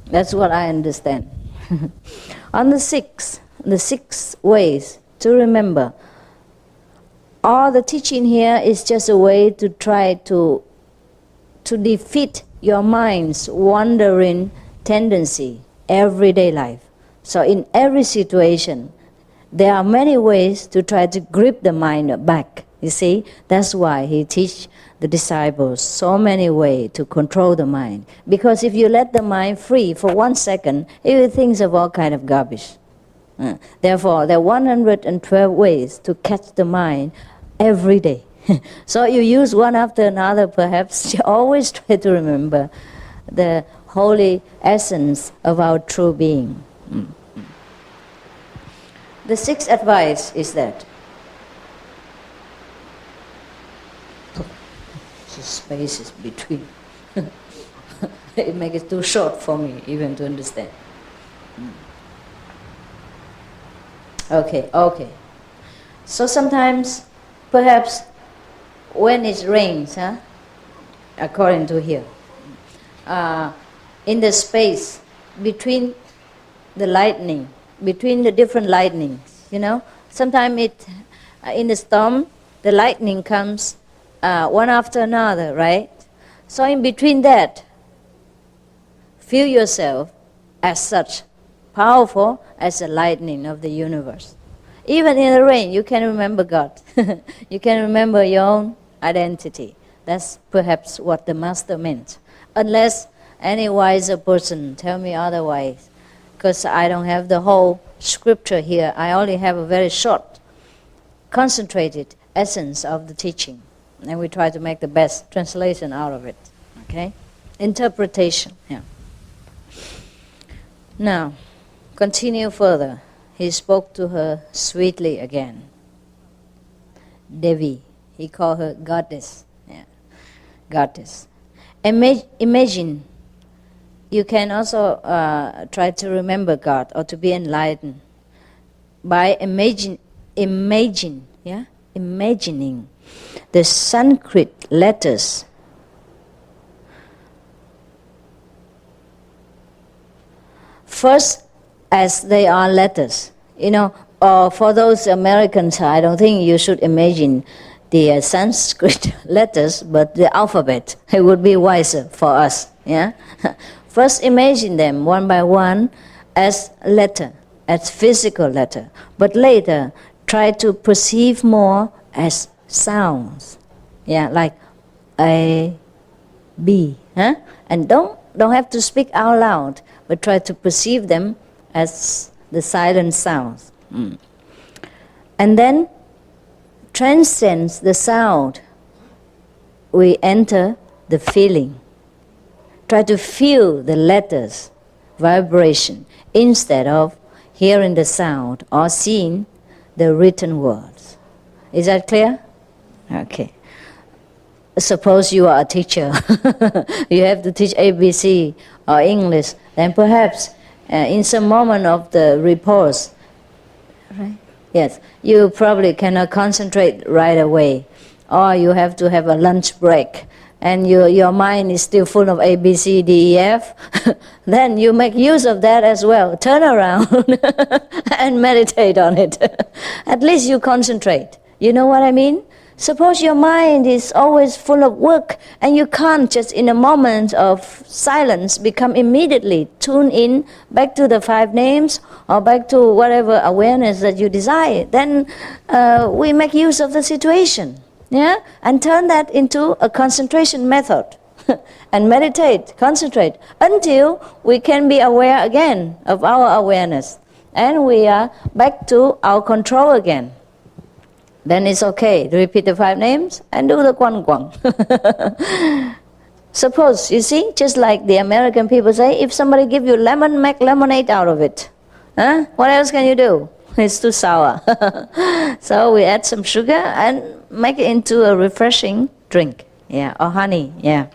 That's what I understand. On the six ways to remember, all the teaching here is just a way to try to defeat your mind's wandering tendency, everyday life. So in every situation, there are many ways to try to grip the mind back. You see, that's why he teach the disciples so many ways to control the mind. Because if you let the mind free for 1 second, it will think of all kind of garbage. Therefore, there are 112 ways to catch the mind every day. So you use one after another, perhaps. You always try to remember the holy essence of our true being. The sixth advice is that the space is between. It makes it too short for me even to understand. Okay. So sometimes, perhaps, when it rains, according to here, in the space between the lightning, between the different lightnings, sometimes in the storm, the lightning comes one after another, right? So in between that, feel yourself as such powerful as the lightning of the universe. Even in the rain, you can remember God. You can remember your own identity. That's perhaps what the Master meant. Unless any wiser person tell me otherwise, because I don't have the whole scripture here. I only have a very short, concentrated essence of the teaching. And we try to make the best translation out of it. Okay? Interpretation. Yeah. Now, continue further. He spoke to her sweetly again. Devi, He called her goddess. Yeah, goddess. Imagine. You can also try to remember God or to be enlightened by imagining the Sanskrit letters. First, as they are letters. For those Americans, I don't think you should imagine the Sanskrit letters, but the alphabet. It would be wiser for us. Yeah. First, imagine them one by one as letter, as physical letter. But later, try to perceive more as sounds. Yeah, like A, B. Huh? And don't have to speak out loud, but try to perceive them as the silent sounds. And then transcends the sound. We enter the feeling. Try to feel the letters, vibration, instead of hearing the sound or seeing the written words. Is that clear? Okay. Suppose you are a teacher. You have to teach ABC or English. Then perhaps in some moment of the repose, right? Yes, you probably cannot concentrate right away. Or you have to have a lunch break. And your mind is still full of A, B, C, D, E, F, then you make use of that as well. Turn around and meditate on it. At least you concentrate. You know what I mean? Suppose your mind is always full of work and you can't just in a moment of silence become immediately tuned in back to the 5 names or back to whatever awareness that you desire. Then we make use of the situation. Yeah, and turn that into a concentration method and meditate, concentrate until we can be aware again of our awareness and we are back to our control again. Then it's okay to repeat the 5 names and do the Guan Guang. Suppose, you see, just like the American people say, if somebody give you lemon, make lemonade out of it. Huh? What else can you do? It's too sour. So we add some sugar and make it into a refreshing drink. Yeah, or honey. Yeah.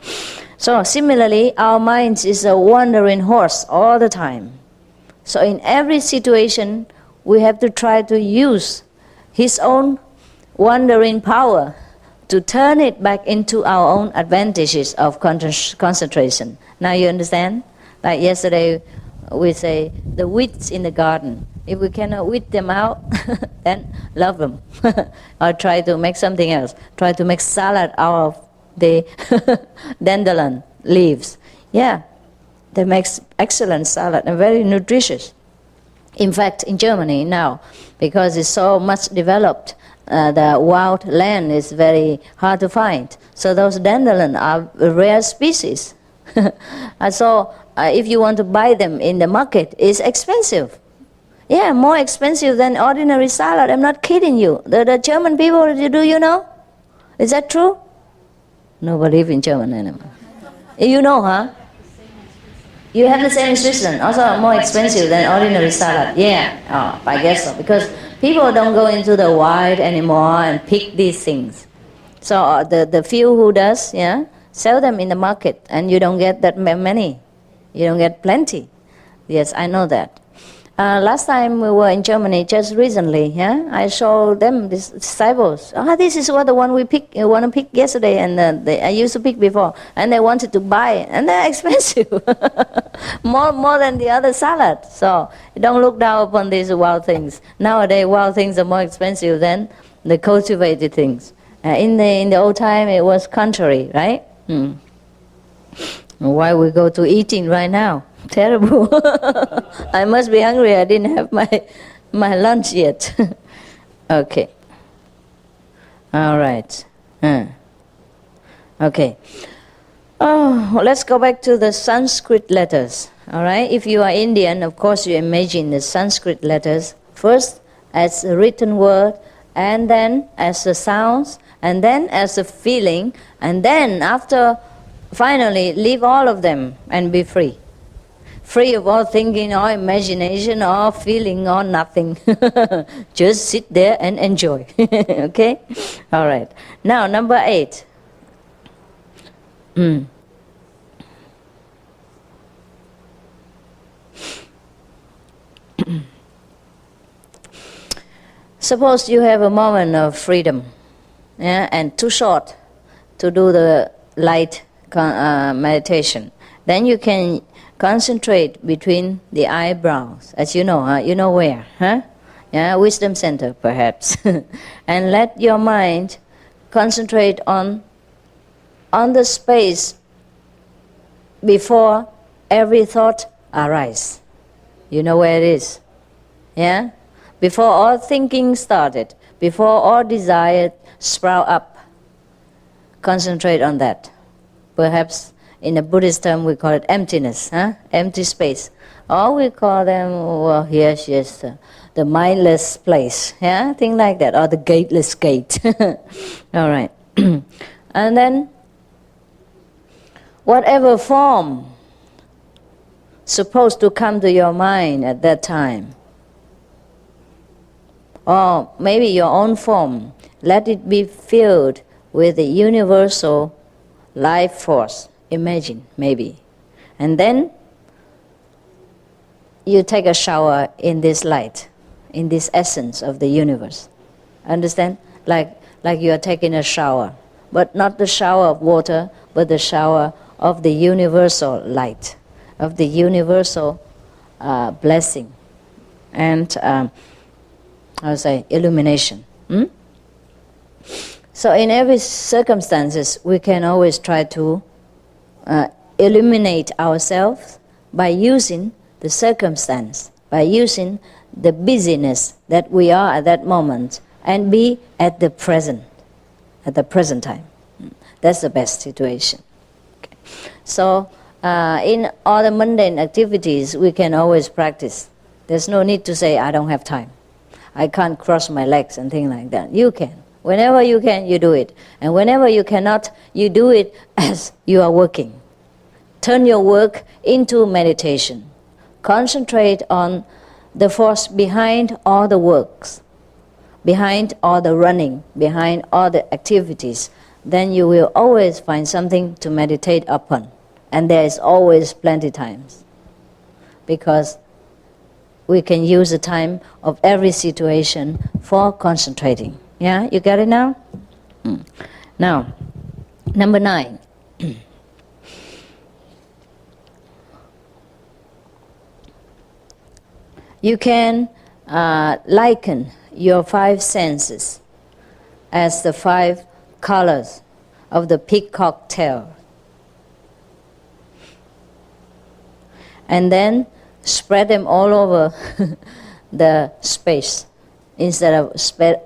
So similarly, our mind is a wandering horse all the time. So in every situation, we have to try to use his own wandering power to turn it back into our own advantages of concentration. Now you understand? Like yesterday, we say the weeds in the garden. If we cannot weed them out, then love them. Or try to make something else. Try to make salad out of the dandelion leaves. Yeah, that makes excellent salad and very nutritious. In fact, in Germany now, because it's so much developed, the wild land is very hard to find. So those dandelion are a rare species. So if you want to buy them in the market, it's expensive. Yeah, more expensive than ordinary salad. I'm not kidding you. The German people, do you know? Is that true? Nobody live in German anymore. You know, huh? You have the same in Switzerland, also more expensive than ordinary salad. Yeah, I guess so. Because people don't go into the wild anymore and pick these things. So the few who does, yeah, sell them in the market, and you don't get that many. You don't get plenty. Yes, I know that. Last time we were in Germany, just recently, yeah, I showed them these disciples. This is what the one we want to pick yesterday, and I used to pick before, and they wanted to buy it, and they're expensive, more than the other salad. So don't look down upon these wild things. Nowadays, wild things are more expensive than the cultivated things. In the old time, it was contrary, right? Why we go to eating right now? Terrible. I must be hungry. I didn't have my lunch yet. Okay. All right. Okay. Oh, let's go back to the Sanskrit letters. All right. If you are Indian, of course, you imagine the Sanskrit letters first as a written word, and then as the sounds, and then as a feeling, and then after, finally, leave all of them and be free. free of all thinking or imagination or feeling or nothing. Just sit there and enjoy. Okay? All right. Now, number 8. Suppose you have a moment of freedom, yeah, and too short to do the light meditation. Then you can concentrate between the eyebrows, as you know, you know where, huh? Yeah, wisdom center perhaps, and let your mind concentrate on the space before every thought arises. You know where it is, yeah? Before all thinking started, before all desire sprout up, concentrate on that. Perhaps in a Buddhist term we call it emptiness, huh? Empty space. Or we call them, well, yes, the mindless place, yeah? Things like that, or the gateless gate. All right. And then, whatever form supposed to come to your mind at that time, or maybe your own form, let it be filled with the universal life force. Imagine, maybe. And then you take a shower in this light, in this essence of the universe. Understand? Like you are taking a shower, but not the shower of water, but the shower of the universal light, of the universal blessing and illumination. So in every circumstances, we can always try to illuminate ourselves by using the circumstance, by using the busyness that we are at that moment, and be at the present time. That's the best situation. Okay. So in all the mundane activities, we can always practice. There's no need to say, I don't have time, I can't cross my legs and things like that. You can. Whenever you can, you do it. And whenever you cannot, you do it as you are working. Turn your work into meditation. Concentrate on the force behind all the works, behind all the running, behind all the activities. Then you will always find something to meditate upon. And there is always plenty times. Because we can use the time of every situation for concentrating. Yeah, you got it now? Now, number 9. You can liken your 5 senses as the 5 colors of the peacock tail. And then spread them all over the space instead of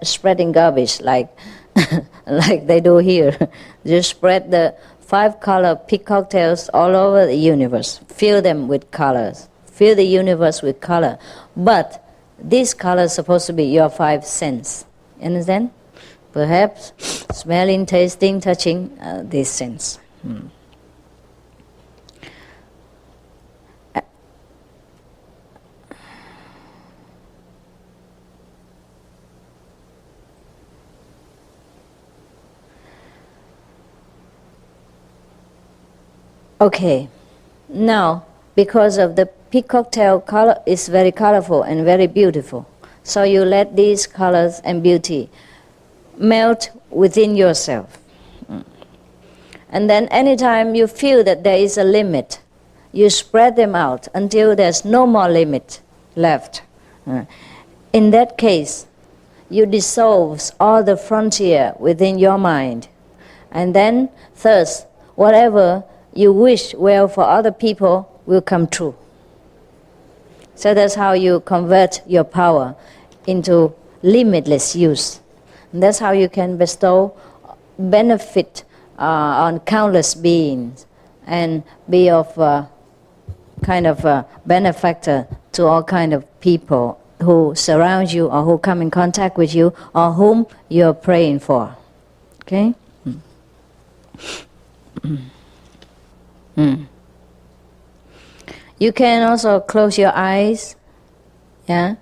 spreading garbage like they do here. Just spread the 5 color peacock tails all over the universe. Fill them with colors. Fill the universe with color. But these colors are supposed to be your 5 senses. Understand? Perhaps smelling, tasting, touching, these senses. Okay, now because of the peacock tail color is very colorful and very beautiful, so you let these colors and beauty melt within yourself. And then anytime you feel that there is a limit, you spread them out until there's no more limit left. In that case, you dissolve all the frontier within your mind, and then thus whatever you wish well for other people will come true. So that's how you convert your power into limitless use. And that's how you can bestow benefit on countless beings and be of kind of a benefactor to all kind of people who surround you or who come in contact with you or whom you're praying for. Okay? You can also close your eyes, yeah,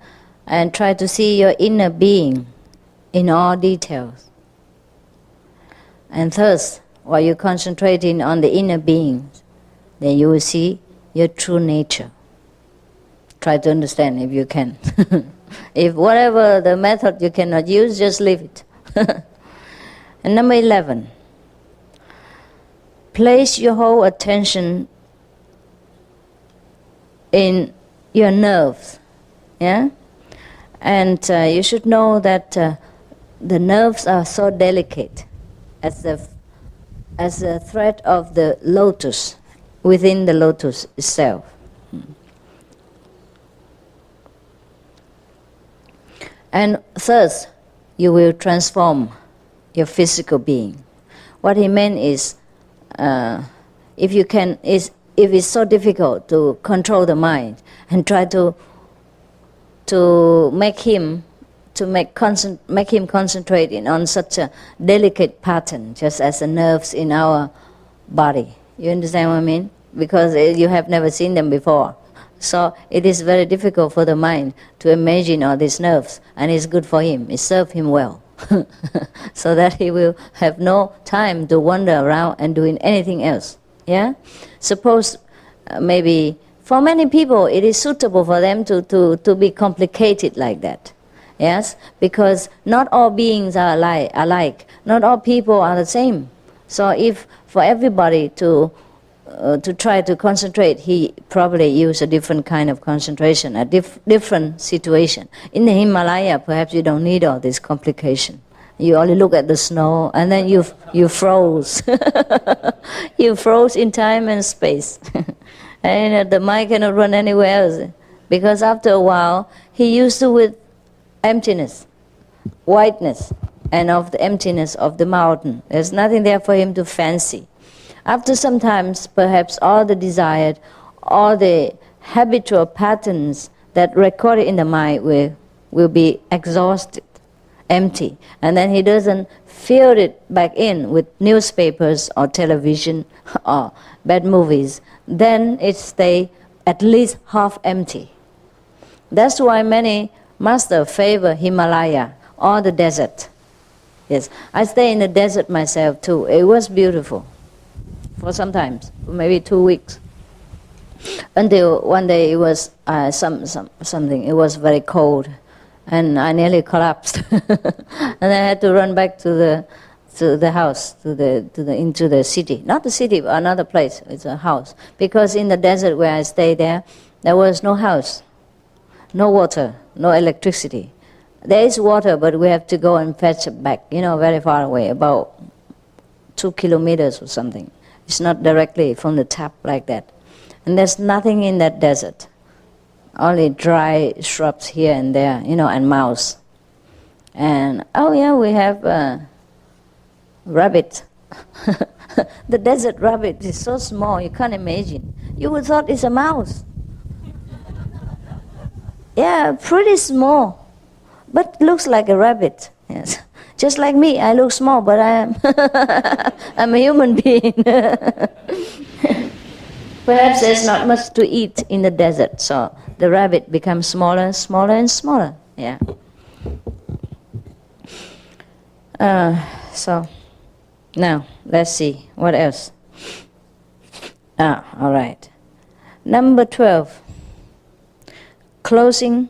and try to see your inner being in all details. And thus, while you're concentrating on the inner being, then you will see your true nature. Try to understand if you can. If whatever the method you cannot use, just leave it. And number 11, place your whole attention in your nerves, yeah? And you should know that the nerves are so delicate as the thread of the lotus within the lotus itself. And thus, you will transform your physical being. What he meant is, if it's so difficult to control the mind and try to make him concentrate on such a delicate pattern, just as the nerves in our body. You understand what I mean? Because you have never seen them before. So it is very difficult for the mind to imagine all these nerves, and it's good for him. It serves him well. So that he will have no time to wander around and doing anything else. Yeah? Suppose maybe for many people it is suitable for them to be complicated like that. Yes? Because not all beings are alike. Not all people are the same. So if for everybody to try to concentrate, he probably use a different kind of concentration, a different situation. In the Himalaya, perhaps you don't need all this complication. You only look at the snow, and then you froze. You froze in time and space. And the mind cannot run anywhere else. Because after a while, he used to with emptiness, whiteness, and of the emptiness of the mountain. There's nothing there for him to fancy. After some time, perhaps all the desired, all the habitual patterns that recorded in the mind will be exhausted, empty. And then he doesn't fill it back in with newspapers or television or bad movies. Then it stays at least half empty. That's why many masters favor Himalaya or the desert. Yes, I stay in the desert myself too. It was beautiful. For sometimes, maybe 2 weeks, until one day it was something. It was very cold, and I nearly collapsed, and I had to run back to the house, into the city. Not the city, but another place. It's a house, because in the desert where I stayed there was no house, no water, no electricity. There is water, but we have to go and fetch it back. Very far away, about 2 kilometers or something. It's not directly from the tap like that. And there's nothing in that desert. Only dry shrubs here and there, and mouse. And, we have rabbit. The desert rabbit is so small, you can't imagine. You would thought it's a mouse. Yeah, pretty small, but looks like a rabbit. Yes. Just like me, I look small, but I am I'm a human being. Perhaps there's not much to eat in the desert, so the rabbit becomes smaller, smaller, and smaller. Yeah. So now let's see what else. All right. Number 12. Closing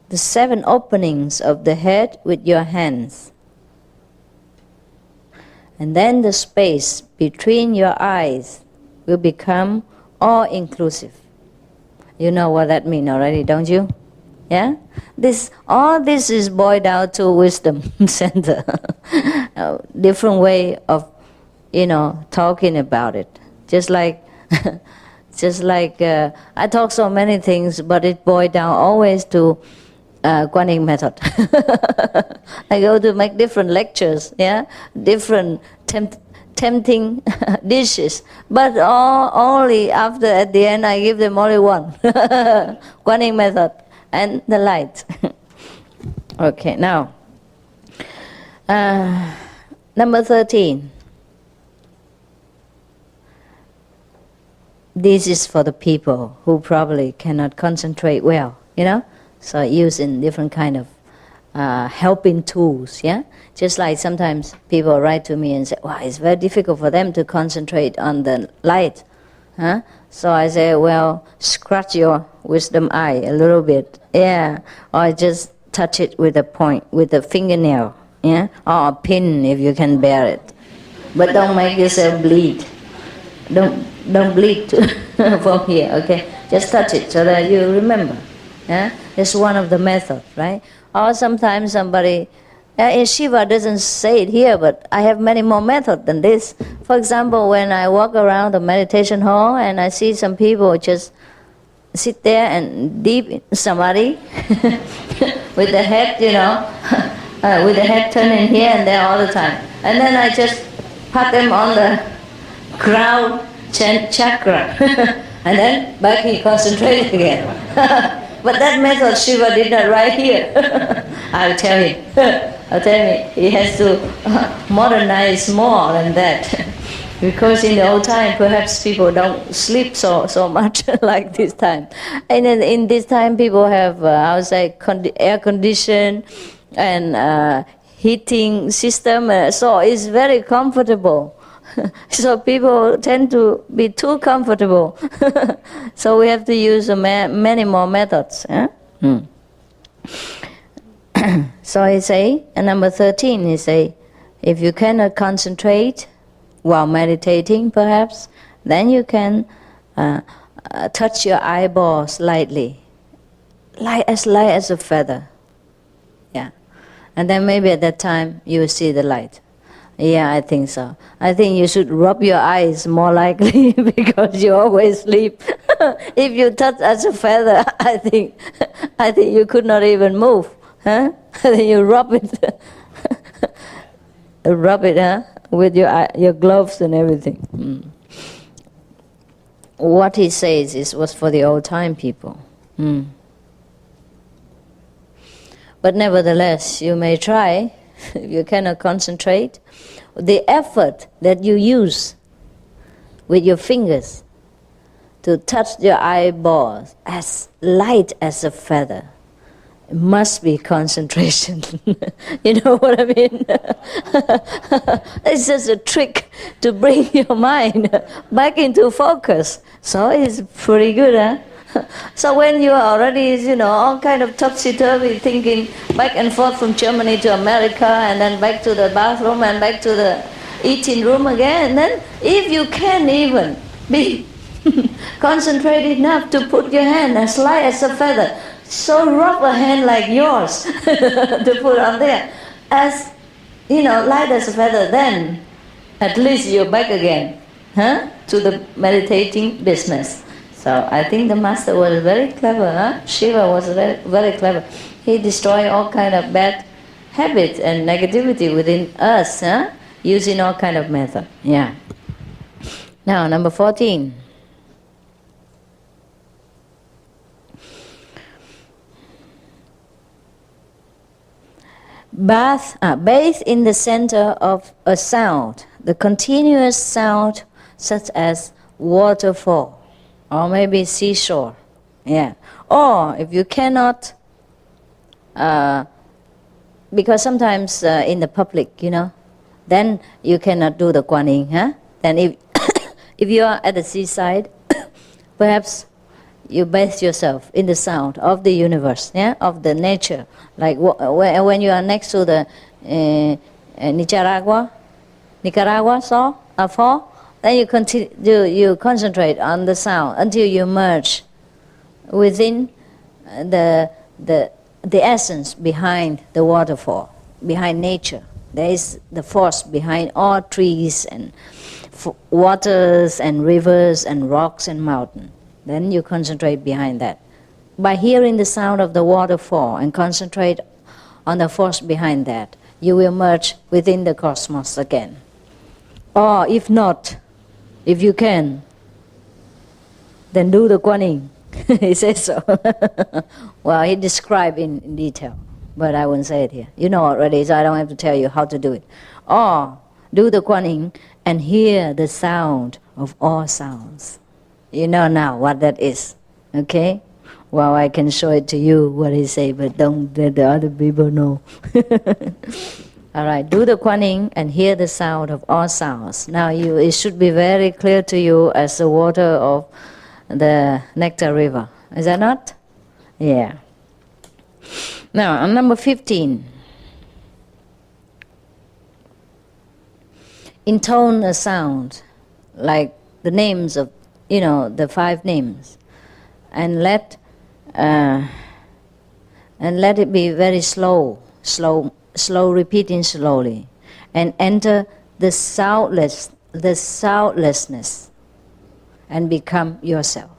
the 7 openings of the head with your hands. And then the space between your eyes will become all-inclusive. You know what that means already, don't you? Yeah? All this is boiled down to wisdom center. A different way of, talking about it. Just like I talk so many things, but it boiled down always to Guanyin method. I go to make different lectures, yeah, different tempting dishes, but only after at the end I give them only one. Guanyin method and the light. Okay, now number 13. this is for the people who probably cannot concentrate well, So using different kind of helping tools, yeah? Just like sometimes people write to me and say, wow, it's very difficult for them to concentrate on the light, huh? So I say, well, scratch your wisdom eye a little bit, yeah, or just touch it with a point, with a fingernail, yeah, or a pin if you can bear it. But don't make yourself bleed. Don't bleed from here, okay? Just touch it so that you remember. Yeah? It's one of the methods, right? Or sometimes somebody, in Shiva doesn't say it here, but I have many more methods than this. For example, when I walk around the meditation hall and I see some people just sit there and deep in samadhi with the head, with the head turning here and there all the time. And then I just pat them on the crown chakra and then back he concentrated again. But that method Shiva did not write here. I'll tell him. He has to modernize more than that. Because in the old time, perhaps people don't sleep so much like this time. And in this time, people have, air condition and heating system, so it's very comfortable. So people tend to be too comfortable. So we have to use many more methods. So he say, and number 13, he say, if you cannot concentrate while meditating, perhaps, then you can touch your eyeballs lightly, light as a feather. Yeah, and then maybe at that time you will see the light. Yeah, I think so. I think you should rub your eyes more likely because you always sleep. If you touch as a feather, I think you could not even move. Huh? I think you rub it, huh? With your gloves and everything. What he says was for the old time people. But nevertheless, you may try. If you cannot concentrate, the effort that you use with your fingers to touch your eyeballs as light as a feather, it must be concentration. You know what I mean? It's just a trick to bring your mind back into focus. So it's pretty good, huh? So when you are already, all kind of topsy-turvy thinking back and forth from Germany to America and then back to the bathroom and back to the eating room again, and then if you can even be concentrated enough to put your hand as light as a feather, so rub a hand like yours to put on there, as, light as a feather, then at least you're back again, to the meditating business. So I think the master was very clever, huh? Shiva was very, very clever. He destroyed all kind of bad habits and negativity within us, huh? Using all kind of method. Yeah. Now, number 14. Bathe in the center of a sound, the continuous sound such as waterfall, or maybe seashore, yeah. Or if you cannot, because sometimes in the public, then you cannot do the Kuan Yin, huh? Then if you are at the seaside, perhaps you bathe yourself in the sound of the universe, yeah, of the nature. Like when you are next to the Nicaragua fall, then you concentrate on the sound until you merge within the essence behind the waterfall, behind nature. There is the force behind all trees and waters and rivers and rocks and mountains. Then you concentrate behind that. By hearing the sound of the waterfall and concentrate on the force behind that, you will merge within the cosmos again. Or if not, if you can, then do the Kuan Yin. He says so. Well, he described in detail, but I won't say it here. You know already, so I don't have to tell you how to do it. Or do the Kuan Yin and hear the sound of all sounds. You know now what that is. Okay? Well, I can show it to you what he say, but don't let the other people know. All right, do the Kuan Yin and hear the sound of all sounds. Now it should be very clear to you as the water of the Nectar River. Is that not? Yeah. Now, on number 15. Intone a sound, like the names of, the 5 names. And let it be very slow, repeating slowly, and enter the soundlessness, and become yourself.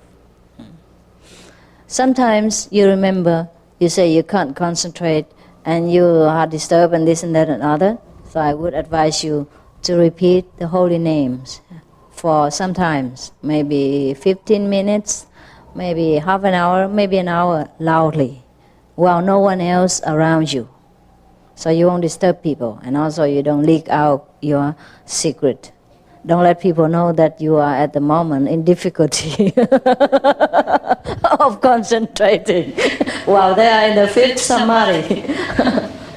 Sometimes you remember, you say you can't concentrate, and you are disturbed, and this and that and other. So I would advise you to repeat the holy names for sometimes, maybe 15 minutes, maybe half an hour, maybe an hour, loudly, while no one else around you. So you won't disturb people, and also you don't leak out your secret. Don't let people know that you are at the moment in difficulty of concentrating while they are in the 5th samadhi.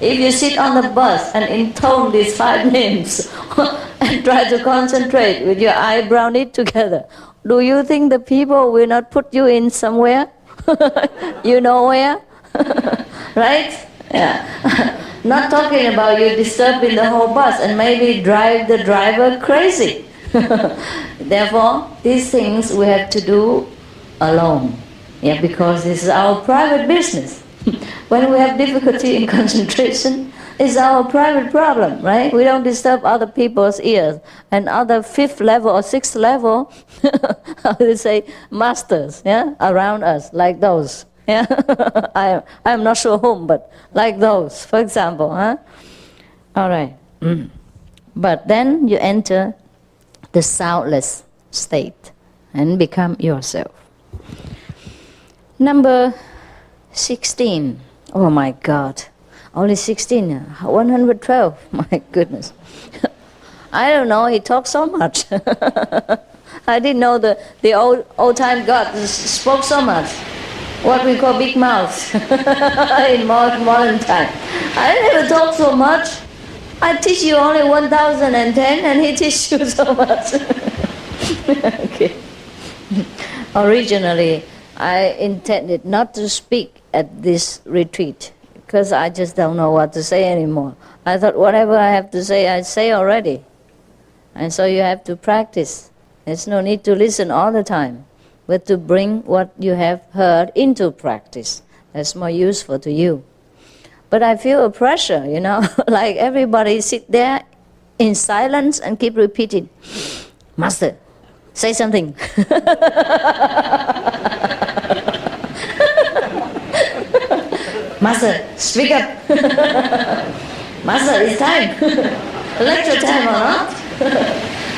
If you sit on the bus and intone these 5 names and try to concentrate with your eyebrow knit together, do you think the people will not put you in somewhere? You know where? Right? Yeah. Not talking about you disturbing the whole bus and maybe drive the driver crazy. Therefore, these things we have to do alone. Yeah, because this is our private business. When we have difficulty in concentration, it's our private problem, right? We don't disturb other people's ears. And other 5th level or 6th level, how do you say, masters, yeah, around us, like those. Yeah, I'm not sure whom, but like those, for example, huh? All right. But then you enter the soundless state and become yourself. Number 16. Oh my God, only 16. 112. My goodness. I don't know. He talks so much. I didn't know the old time God spoke so much. What we call big mouth in modern time. I never talk so much. I teach you only 1010 and he teaches you so much. Okay. Originally, I intended not to speak at this retreat because I just don't know what to say anymore. I thought whatever I have to say, I say already. And so you have to practice. There's no need to listen all the time, but to bring what you have heard into practice. That's more useful to you. But I feel a pressure, like everybody sit there in silence and keep repeating, Master, say something. Master, speak up. Master, it's time. Lecture time or not?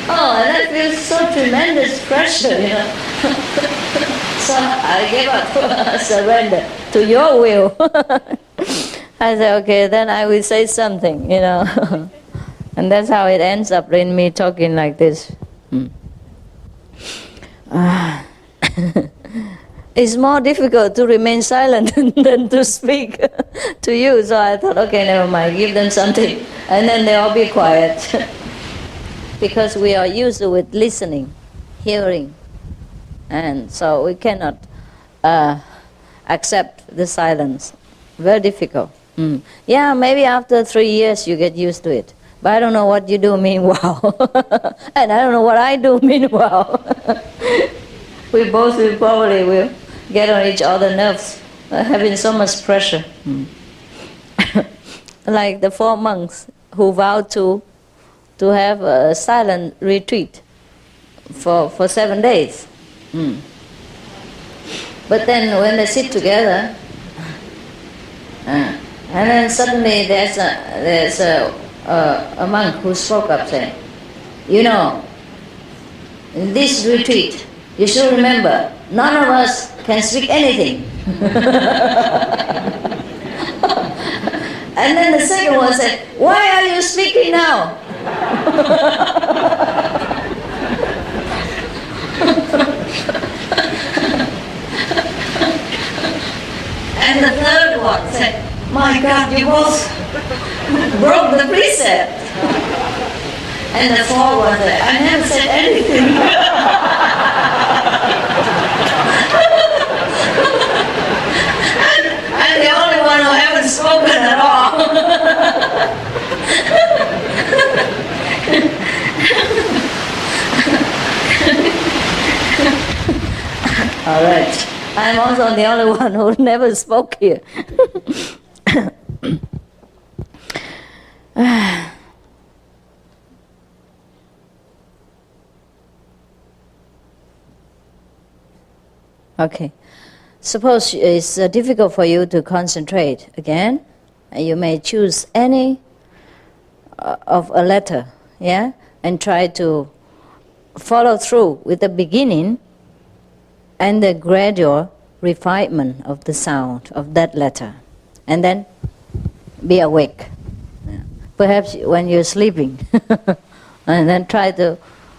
Oh, and I feel so tremendous pressure, So I gave up, surrender to your will. I said, okay, then I will say something, And that's how it ends up in me talking like this. It's more difficult to remain silent than to speak to you. So I thought, okay, never mind, give them something. And then they'll all be quiet. Because we are used with listening, hearing. And so we cannot accept the silence. Very difficult. Yeah, maybe after 3 years you get used to it. But I don't know what you do meanwhile. And I don't know what I do meanwhile. We both will probably get on each other's nerves, having so much pressure. Like the 4 monks who vowed to have a silent retreat for 7 days. But then when they sit together, and then suddenly there's a monk who spoke up saying, in this retreat, you should remember, none of us can speak anything. And then the second one said, why are you speaking now? you both broke the precept. And the fourth one said, I never said anything. I'm the only one who haven't spoken at all. All right. I'm also the only one who never spoke here. Okay. Suppose it's difficult for you to concentrate again. You may choose any of a letter, yeah, and try to follow through with the beginning and the gradual refinement of the sound of that letter, and then be awake. Yeah. Perhaps when you're sleeping, and then try to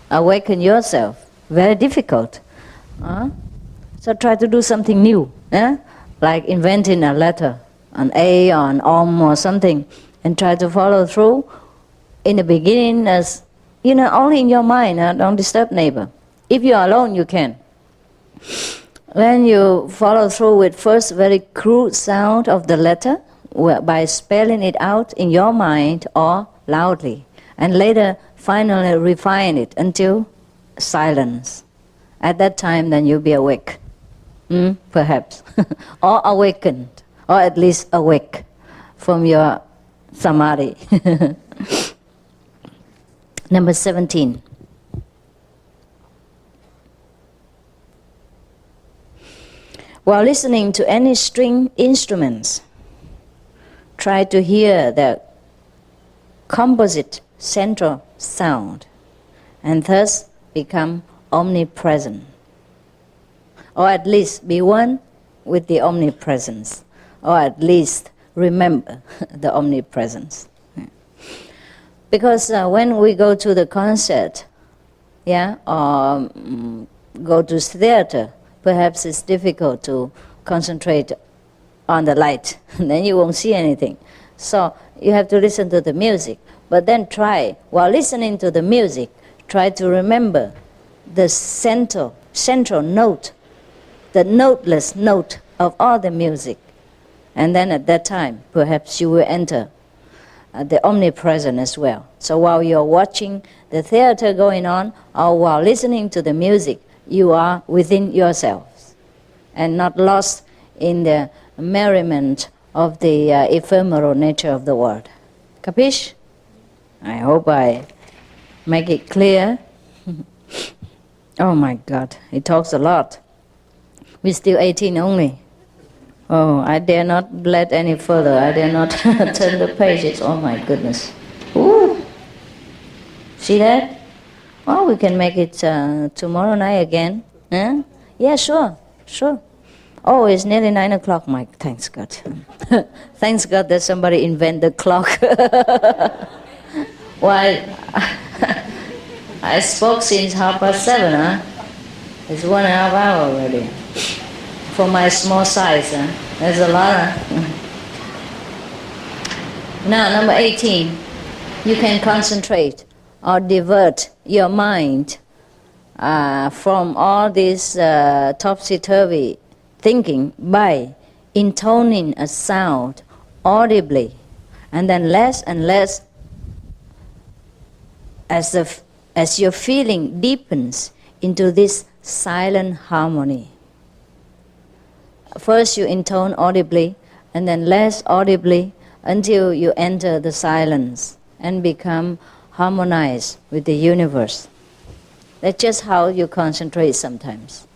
awaken yourself. Very difficult. So try to do something new, like inventing a letter, an A or an Om or something, and try to follow through in the beginning as, only in your mind, don't disturb neighbor. If you're alone, you can. Then you follow through with first very crude sound of the letter by spelling it out in your mind or loudly, and later finally refine it until silence. At that time, then you'll be awake. Perhaps, or awakened, or at least awake from your samadhi. Number 17. While listening to any string instruments, try to hear the composite central sound, and thus become omnipresent. Or at least be one with the omnipresence, or at least remember the omnipresence. Because when we go to the concert, or go to theater, perhaps it's difficult to concentrate on the light, then you won't see anything. So you have to listen to the music, but then try, while listening to the music, try to remember the central note, the noteless note of all the music. And then at that time, perhaps you will enter the omnipresent as well. So while you're watching the theater going on, or while listening to the music, you are within yourselves and not lost in the merriment of the ephemeral nature of the world. Capish? I hope I make it clear. Oh my God, he talks a lot. We're still 18 only. Oh, I dare not bled any further. I dare not turn the pages. Oh my goodness. Ooh. See that? Well, we can make it tomorrow night again. Huh? Yeah, sure. Oh, it's nearly 9 o'clock, Mike. Thanks God. Thanks God that somebody invented the clock. Well, I spoke since 7:30, huh? It's 1.5 hours already. For my small size, huh? There's a lot, huh? Now, number 18. You can concentrate or divert your mind from all this topsy-turvy thinking by intoning a sound audibly, and then less and less as your feeling deepens into this silent harmony. First you intone audibly, and then less audibly, until you enter the silence and become harmonized with the universe. That's just how you concentrate sometimes.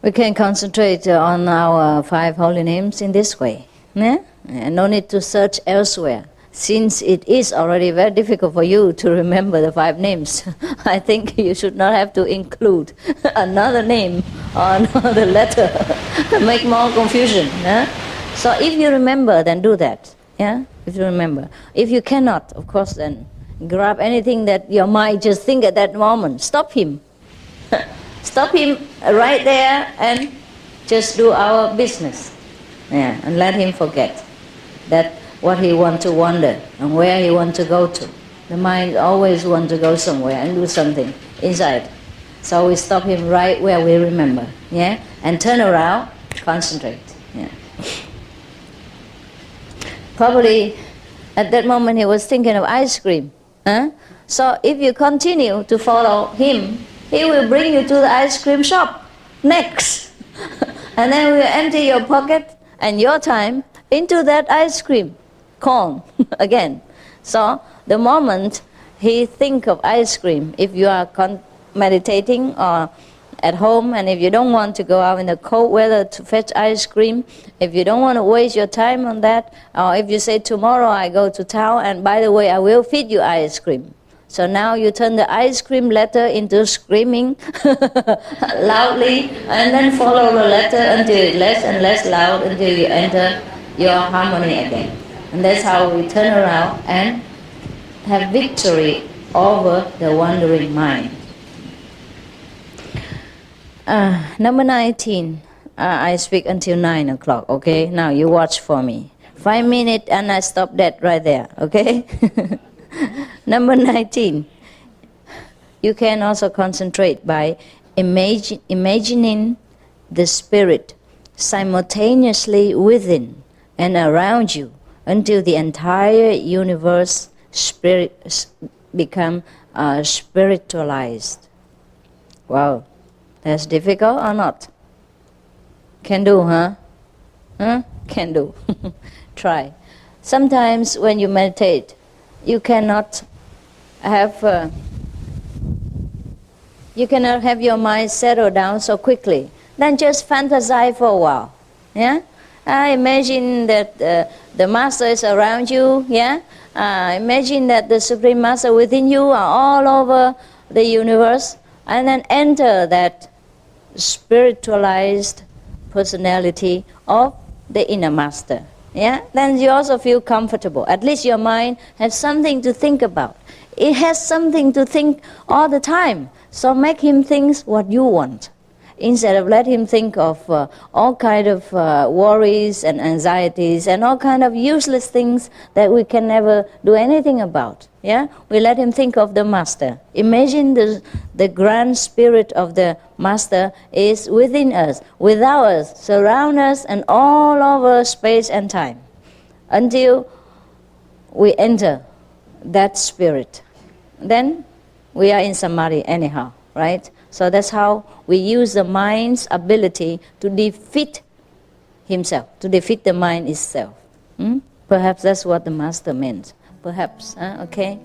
We can concentrate on our 5 holy names in this way. And no need to search elsewhere. Since it is already very difficult for you to remember the 5 names, I think you should not have to include another name or another letter, make more confusion. So if you remember, then do that. If you remember. If you cannot, of course, then grab anything that your mind just think at that moment. Stop him. Stop him right there and just do our business. Yeah, and let him forget that what he wants to wander and where he wants to go to. The mind always wants to go somewhere and do something inside. So we stop him right where we remember, yeah, and turn around, concentrate. Yeah. Probably at that moment he was thinking of ice cream. Huh? So if you continue to follow him, he will bring you to the ice cream shop next. And then will empty your pocket and your time into that ice cream cone again. So the moment he think of ice cream, if you are meditating or at home, and if you don't want to go out in the cold weather to fetch ice cream, if you don't want to waste your time on that, or if you say tomorrow I go to town and by the way I will feed you ice cream. So now you turn the ice cream letter into screaming loudly, and then follow the letter until it's less and less loud until you enter your harmony again. And that's how we turn around and have victory over the wandering mind. Number 19. I speak until 9 o'clock, okay? Now you watch for me. 5 minutes and I stop that right there, okay? Number 19. You can also concentrate by imagining the spirit simultaneously within and around you until the entire universe become spiritualized. Wow. That's difficult or not? Can do, huh? Can do. Try. Sometimes when you meditate, you cannot have your mind settle down so quickly. Then just fantasize for a while. Yeah. Imagine that the master is around you. Yeah. Imagine that the Supreme Master within you are all over the universe, and then enter that spiritualized personality of the inner master. Yeah? Then you also feel comfortable. At least your mind has something to think about. It has something to think all the time. So make him think what you want, instead of let him think of all kind of worries and anxieties and all kind of useless things that we can never do anything about. Yeah, we let him think of the master. Imagine the grand spirit of the master is within us, without us, surround us, and all over space and time, until we enter that spirit. Then we are in samadhi anyhow, right? So that's how we use the mind's ability to defeat himself, to defeat the mind itself. Perhaps that's what the master meant. Perhaps, okay?